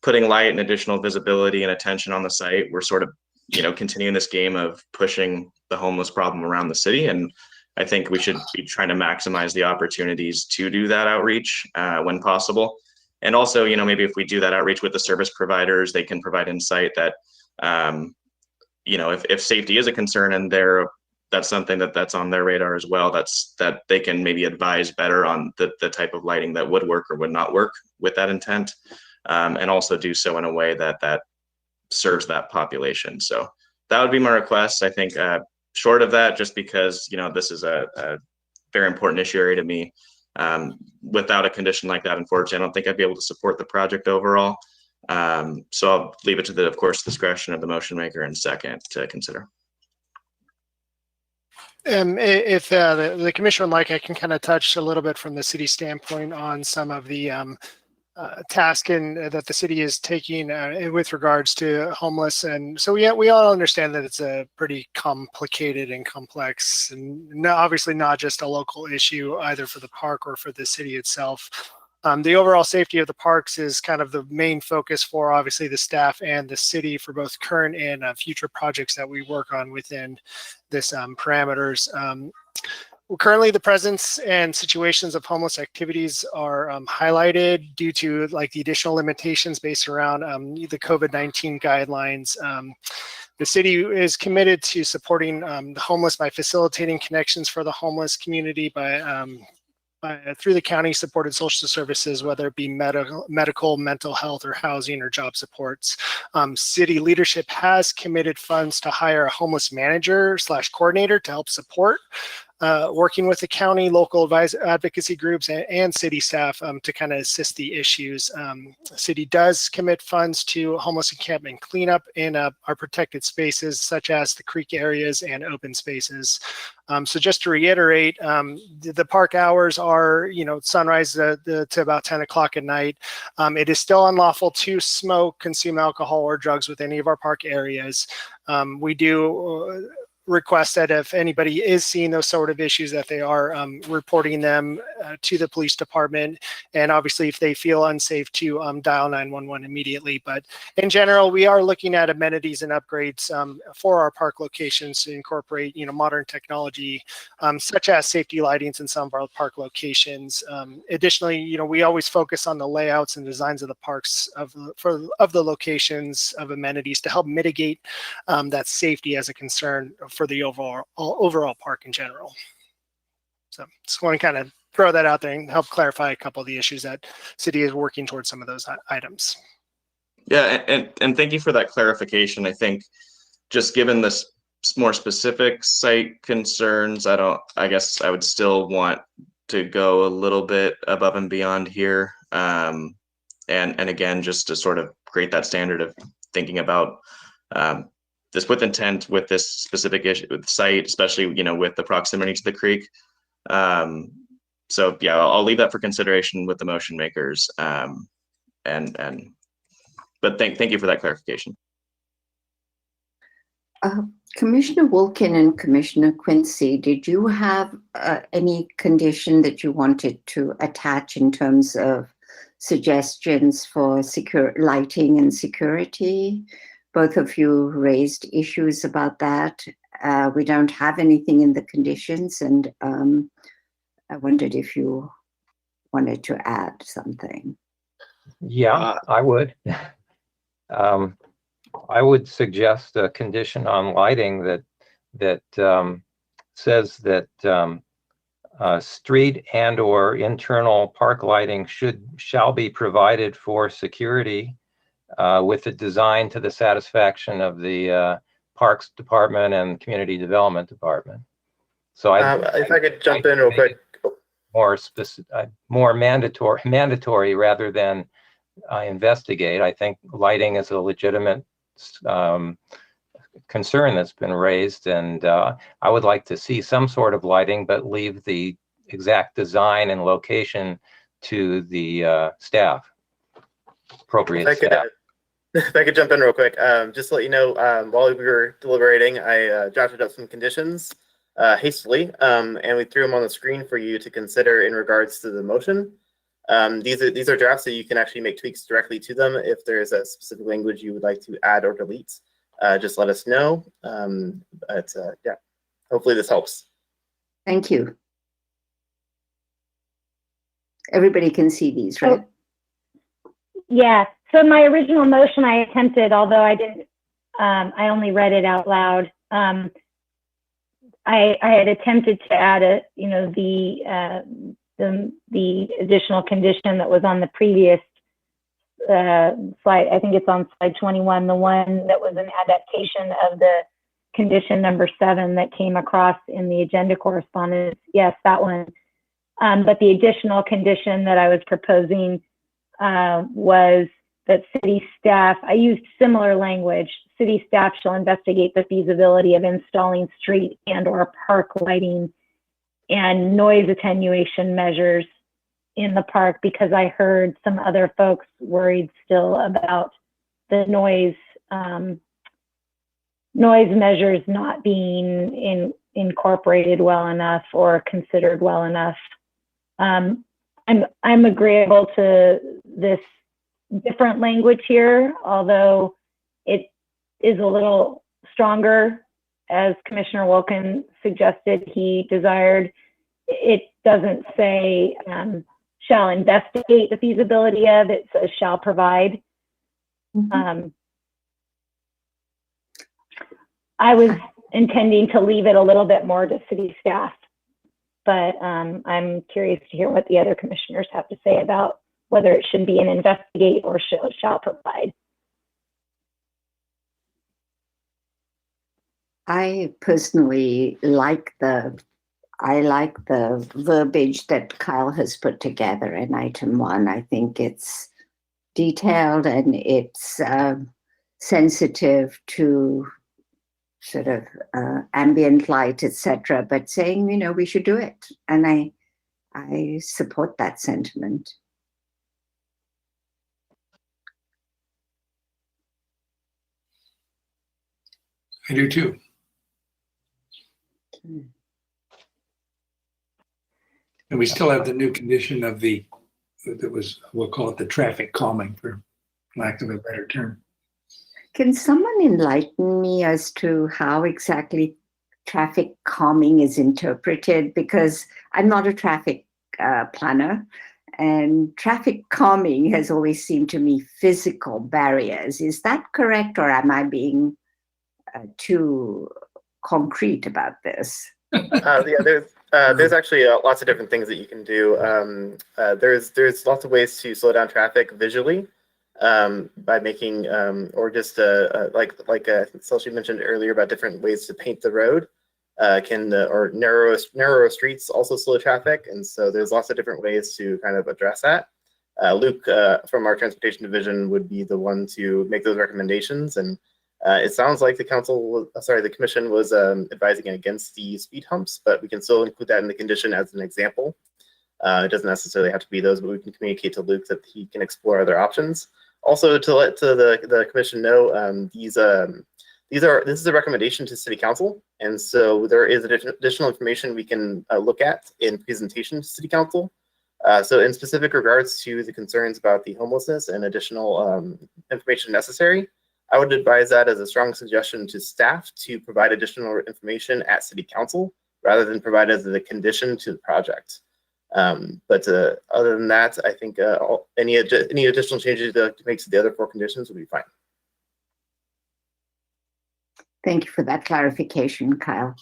putting light and additional visibility and attention on the site, we're sort of, continuing this game of pushing the homeless problem around the city. And I think we should be trying to maximize the opportunities to do that outreach when possible. And also, maybe if we do that outreach with the service providers, they can provide insight that, if safety is a concern and that's something that's on their radar as well, that they can maybe advise better on the type of lighting that would work or would not work with that intent. And also do so in a way that serves that population. So that would be my request. I think short of that, just because, this is a very important issue area to me. Without a condition like that, unfortunately, I don't think I'd be able to support the project overall. So I'll leave it to the, of course, discretion of the motion maker and second to consider. If the commissioner would like, I can kind of touch a little bit from the city standpoint on some of the task that the city is taking with regards to homeless. And so we all understand that it's a pretty complicated and complex, and obviously not just a local issue either for the park or for the city itself. The overall safety of the parks is kind of the main focus for obviously the staff and the city for both current and future projects that we work on within this parameters. Currently, the presence and situations of homeless activities are highlighted due to like the additional limitations based around the COVID-19 guidelines. The city is committed to supporting the homeless by facilitating connections for the homeless community through the county supported social services, whether it be medical, mental health, or housing or job supports. City leadership has committed funds to hire a homeless manager / coordinator to help support working with the county, local advocacy groups, and city staff to kind of assist the issues. The city does commit funds to homeless encampment cleanup in our protected spaces, such as the creek areas and open spaces. So just to reiterate, the park hours are, sunrise to about 10 o'clock at night. It is still unlawful to smoke, consume alcohol, or drugs with any of our park areas. We do request that if anybody is seeing those sort of issues, that they are reporting them to the police department, and obviously if they feel unsafe to dial 911 immediately. But in general, we are looking at amenities and upgrades for our park locations to incorporate modern technology such as safety lightings in some of our park locations. Additionally, we always focus on the layouts and designs of the parks of the locations of amenities to help mitigate that safety as a concern for the overall park in general. So just want to kind of throw that out there and help clarify a couple of the issues that city is working towards some of those items. Yeah, and thank you for that clarification. I think just given this more specific site concerns, I guess I would still want to go a little bit above and beyond here. And again, just to sort of create that standard of thinking about this with intent with this specific issue with the site, especially, with the proximity to the creek. So yeah, I'll leave that for consideration with the motion makers. But thank you for that clarification. Commissioner Wilkin and Commissioner Quincy, did you have any condition that you wanted to attach in terms of suggestions for secure lighting and security? Both of you raised issues about that. We don't have anything in the conditions, and I wondered if you wanted to add something. Yeah, I would. I would suggest a condition on lighting that says that street and/or internal park lighting shall be provided for security with a design to the satisfaction of the Parks Department and Community Development Department. So if I could jump in real quick. More specific, more mandatory rather than investigate. I think lighting is a legitimate concern that's been raised, and I would like to see some sort of lighting, but leave the exact design and location to the staff, appropriate staff. If I could jump in real quick, just to let you know, while we were deliberating, I drafted up some conditions hastily, and we threw them on the screen for you to consider in regards to the motion. These are drafts, so you can actually make tweaks directly to them. If there's a specific language you would like to add or delete, just let us know. Yeah, hopefully this helps. Thank you. Everybody can see these, right? Yeah. So my original motion, I attempted, although I didn't, I only read it out loud. I had attempted to add the additional condition that was on the previous slide. I think it's on slide 21, the one that was an adaptation of the condition number 7 that came across in the agenda correspondence. Yes, that one. But the additional condition that I was proposing was that city staff, I used similar language, city staff shall investigate the feasibility of installing street and/or park lighting and noise attenuation measures in the park, because I heard some other folks worried still about the noise measures not being incorporated well enough or considered well enough. I'm agreeable to this different language here, although it is a little stronger as Commissioner Wilkin suggested he desired, it doesn't say shall investigate the feasibility of, it says shall provide. I was intending to leave it a little bit more to city staff, but I'm curious to hear what the other commissioners have to say about whether it should be an investigate or shall provide. I personally like the verbiage that Kyle has put together in item 1. I think it's detailed and it's sensitive to sort of ambient light, etc. But saying, you know, we should do it, and I support that sentiment. I do too. And we still have the new condition of that was, we'll call it the traffic calming, for lack of a better term. Can someone enlighten me as to how exactly traffic calming is interpreted? Because I'm not a traffic planner, and traffic calming has always seemed to me physical barriers. Is that correct, or am I being too concrete about this? There's actually lots of different things that you can do. There's lots of ways to slow down traffic visually by making or just like Celsi mentioned earlier about different ways to paint the road. Or narrower streets also slow traffic, and so there's lots of different ways to kind of address that. Luke from our transportation division would be the one to make those recommendations, and it sounds like the commission was advising against the speed humps, but we can still include that in the condition as an example. It doesn't necessarily have to be those, but we can communicate to Luke that he can explore other options. Also, to let the commission know, this is a recommendation to City Council, and so there is additional information we can look at in presentation to City Council. So in specific regards to the concerns about the homelessness and additional information necessary, I would advise that as a strong suggestion to staff to provide additional information at City Council rather than provide as a condition to the project. But other than that, I think any additional changes to make to the other 4 conditions will be fine. Thank you for that clarification, Kyle.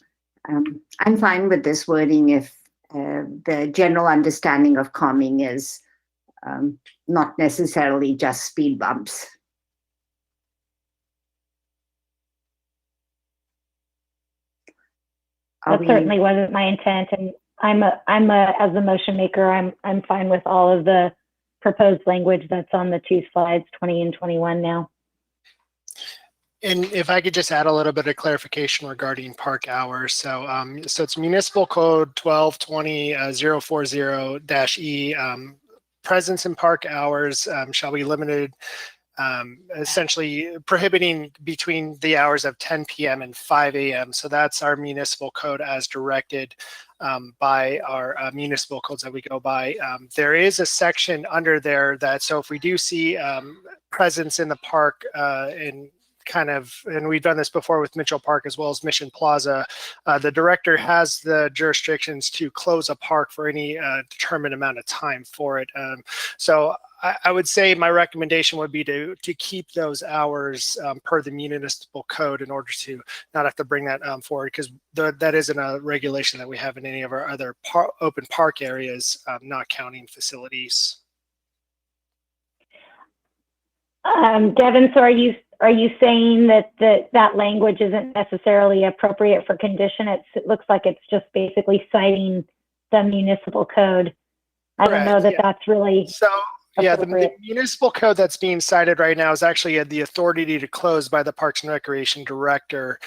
I'm fine with this wording if the general understanding of calming is not necessarily just speed bumps. That certainly wasn't my intent, and as a motion maker, I'm fine with all of the proposed language that's on the 2 slides, 20 and 21 now. And if I could just add a little bit of clarification regarding park hours. So it's Municipal Code 1220.040-E. Presence in park hours shall be limited, essentially prohibiting between the hours of 10 p.m. and 5 a.m. So that's our municipal code as directed by our municipal codes that we go by. There is a section under there that, so if we do see presence in the park and we've done this before with Mitchell Park as well as Mission Plaza, the director has the jurisdictions to close a park for any determined amount of time for it. So I would say my recommendation would be to keep those hours per the municipal code in order to not have to bring that forward, because that isn't a regulation that we have in any of our other open park areas, not counting facilities. Devin, so are you saying that language isn't necessarily appropriate for condition? It looks like it's just basically citing the municipal code. I don't know that that's really yeah, the municipal code that's being cited right now is actually the authority to close by the Parks and Recreation Director,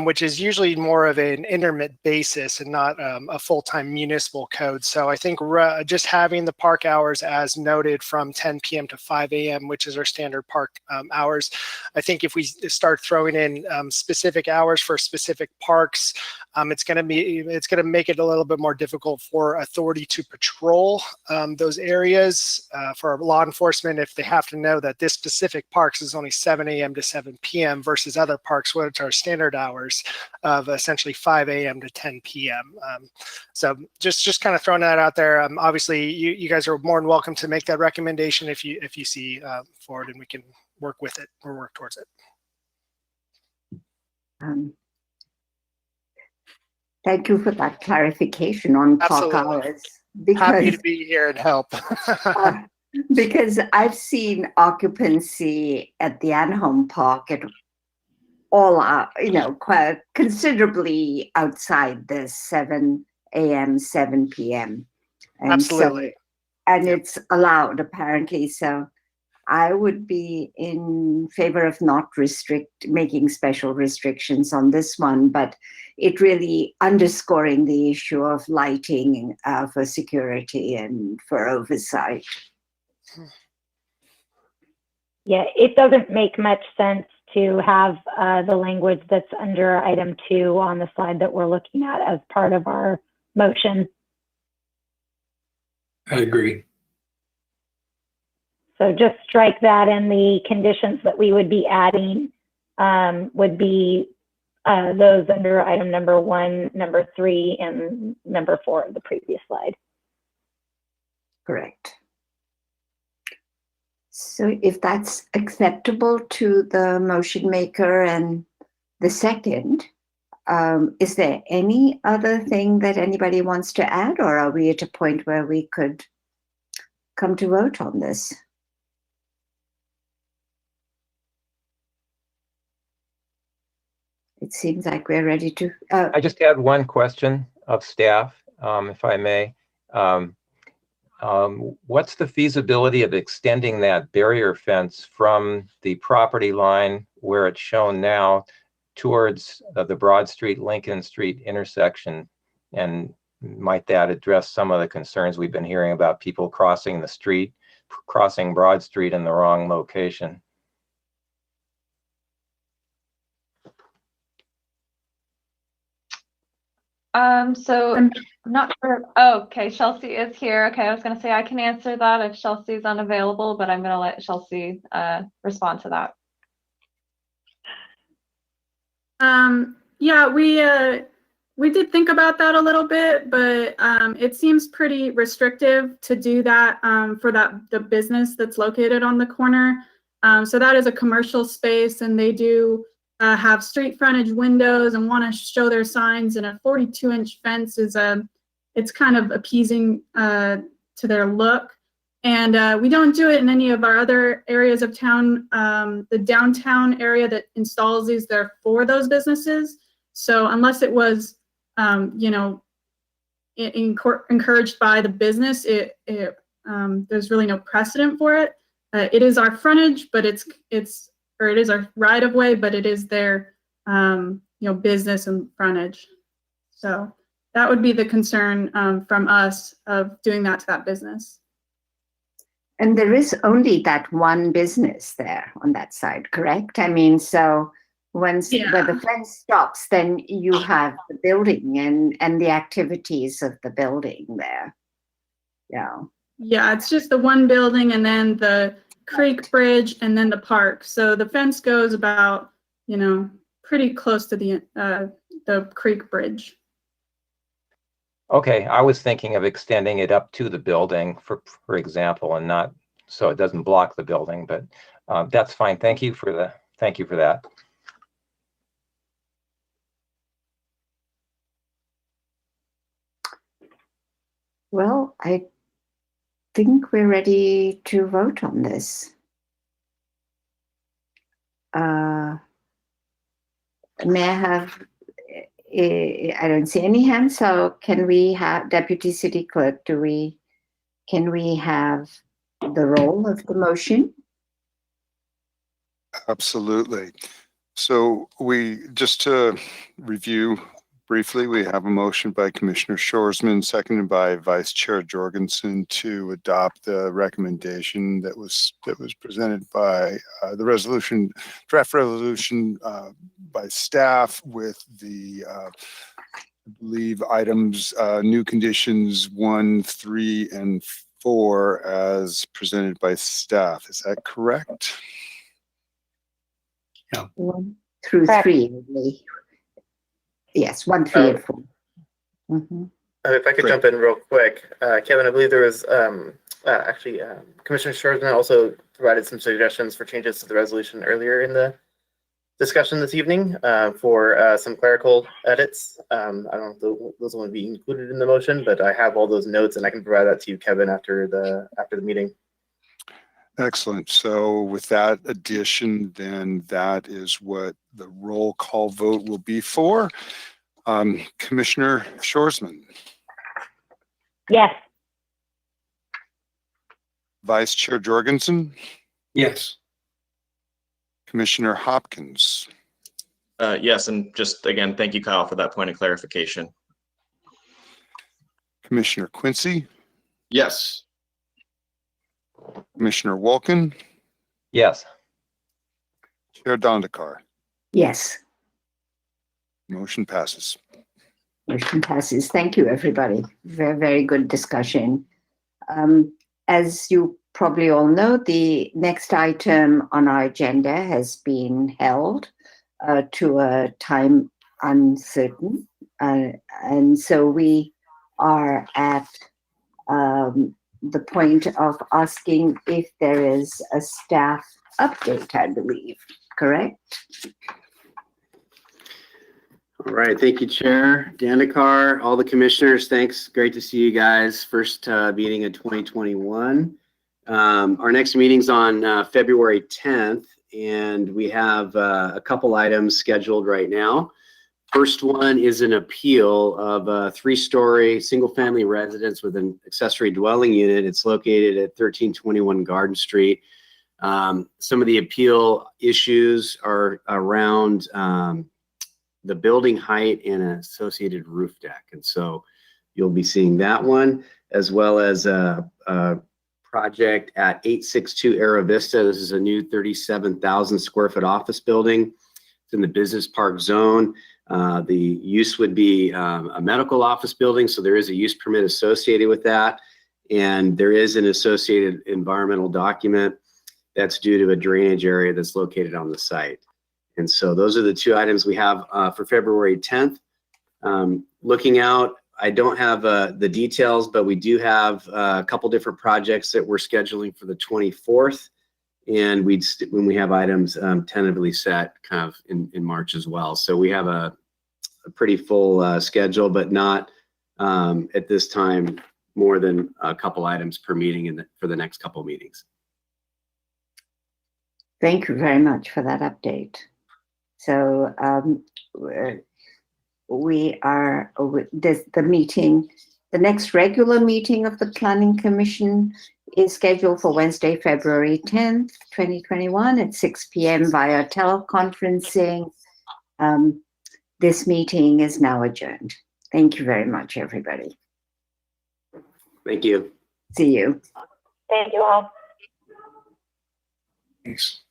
which is usually more of an intermittent basis and not a full-time municipal code. So I think just having the park hours as noted from 10 p.m. to 5 a.m., which is our standard park hours, I think if we start throwing in specific hours for specific parks, it's going to make it a little bit more difficult for authority to patrol those areas for law enforcement if they have to know that this specific parks is only 7 a.m. to 7 p.m. versus other parks, which are standard hours. hours of essentially 5 a.m. to 10 p.m. So just kind of throwing that out there. Obviously, you guys are more than welcome to make that recommendation if you see forward, and we can work with it or work towards it. Thank you for that clarification on park Absolutely. hours. Happy to be here and help. Because I've seen occupancy at the Anthem Park at all, quite considerably outside the 7 a.m., 7 p.m. And Absolutely. It's allowed apparently. So I would be in favor of not making special restrictions on this one, but it really underscoring the issue of lighting for security and for oversight. Yeah, it doesn't make much sense to have the language that's under item 2 on the slide that we're looking at as part of our motion. I agree. So just strike that, and the conditions that we would be adding would be those under item number 1, number 3, and number 4 of the previous slide. Correct. So if that's acceptable to the motion maker and the second, is there any other thing that anybody wants to add, or are we at a point where we could come to vote on this? It seems like we're ready to. I just had one question of staff, if I may. What's the feasibility of extending that barrier fence from the property line where it's shown now towards the Broad Street, Lincoln Street intersection? And might that address some of the concerns we've been hearing about people crossing the street, crossing Broad Street in the wrong location? So I'm not sure. Oh, okay. Chelsea is here. Okay. I was going to say I can answer that if Chelsea's unavailable, but I'm going to let Chelsea respond to that. Yeah, we did think about that a little bit, but it seems pretty restrictive to do that for the business that's located on the corner. So that is a commercial space, and they do have street frontage windows and want to show their signs, and a 42-inch fence is it's kind of appeasing to their look. And we don't do it in any of our other areas of town. The downtown area that installs these, they're for those businesses. So unless it was, encouraged by the business, there's really no precedent for it. It is our frontage, but it is our right of way, but it is their, business and frontage. So that would be the concern from us of doing that to that business. And there is only that one business there on that side, correct? I mean, so where the fence stops, then you have the building and the activities of the building there. Yeah. Yeah, it's just the one building and then the creek bridge and then the park. So the fence goes about, pretty close to the creek bridge. Okay, I was thinking of extending it up to the building, for example, and not so it doesn't block the building. But that's fine. Thank you for that. Well, I think we're ready to vote on this. May I have? I don't see any hands, so can we have Deputy City Clerk? Can we have the roll of the motion? Absolutely. So just to review briefly, we have a motion by Commissioner Shoresman, seconded by Vice Chair Jorgensen, to adopt the recommendation that was presented by the draft resolution by staff with the I believe items, new conditions 1, 3, and 4 as presented by staff. Is that correct? Yeah. 1 through Correct. 3. Yes, 1, 3, and 4. Mhm. If I could Great. jump in real quick, Kevin, I believe there was Commissioner Shorsman also provided some suggestions for changes to the resolution earlier in the discussion this evening for some clerical edits. I don't know if those will be included in the motion, but I have all those notes and I can provide that to you, Kevin, after the meeting. Excellent. So with that addition, then that is what the roll call vote will be for. Commissioner Shorsman, Yes. Vice Chair Jorgensen, Yes. Commissioner Hopkins, Yes, and just again, thank you, Kyle, for that point of clarification. Commissioner Quincy, Yes. Commissioner Wolkin, Yes. Chair Dandekar. Yes, Motion passes. motion passes. Thank you, everybody. Very, very good discussion. As you probably all know, the next item on our agenda has been held to a time uncertain. And so we are at the point of asking if there is a staff update, I believe, correct? All right, thank you, Chair Dandekar, all the commissioners. Thanks, great to see you guys. First meeting of 2021. Our next meeting's on February 10th, and we have a couple items scheduled right now. First one is an appeal of a 3-story single-family residence with an accessory dwelling unit. It's located at 1321 Garden Street. Some of the appeal issues are around the building height and an associated roof deck. And so you'll be seeing that one, as well as a project at 862 Aero Vista. This is a new 37,000 square foot office building. It's in the business park zone. The use would be a medical office building, so there is a use permit associated with that. And there is an associated environmental document that's due to a drainage area that's located on the site. And so those are the 2 items we have for February 10th. Looking out, I don't have the details, but we do have a couple different projects that we're scheduling for the 24th. And when we have items tentatively set kind of in March as well. So we have a pretty full schedule, but not at this time more than a couple items per meeting for the next couple meetings. Thank you very much for that update. So the next regular meeting of the Planning Commission is scheduled for Wednesday, February 10th, 2021 at 6 p.m. via teleconferencing. This meeting is now adjourned. Thank you very much, everybody. Thank you. See you. Thank you all. Thanks.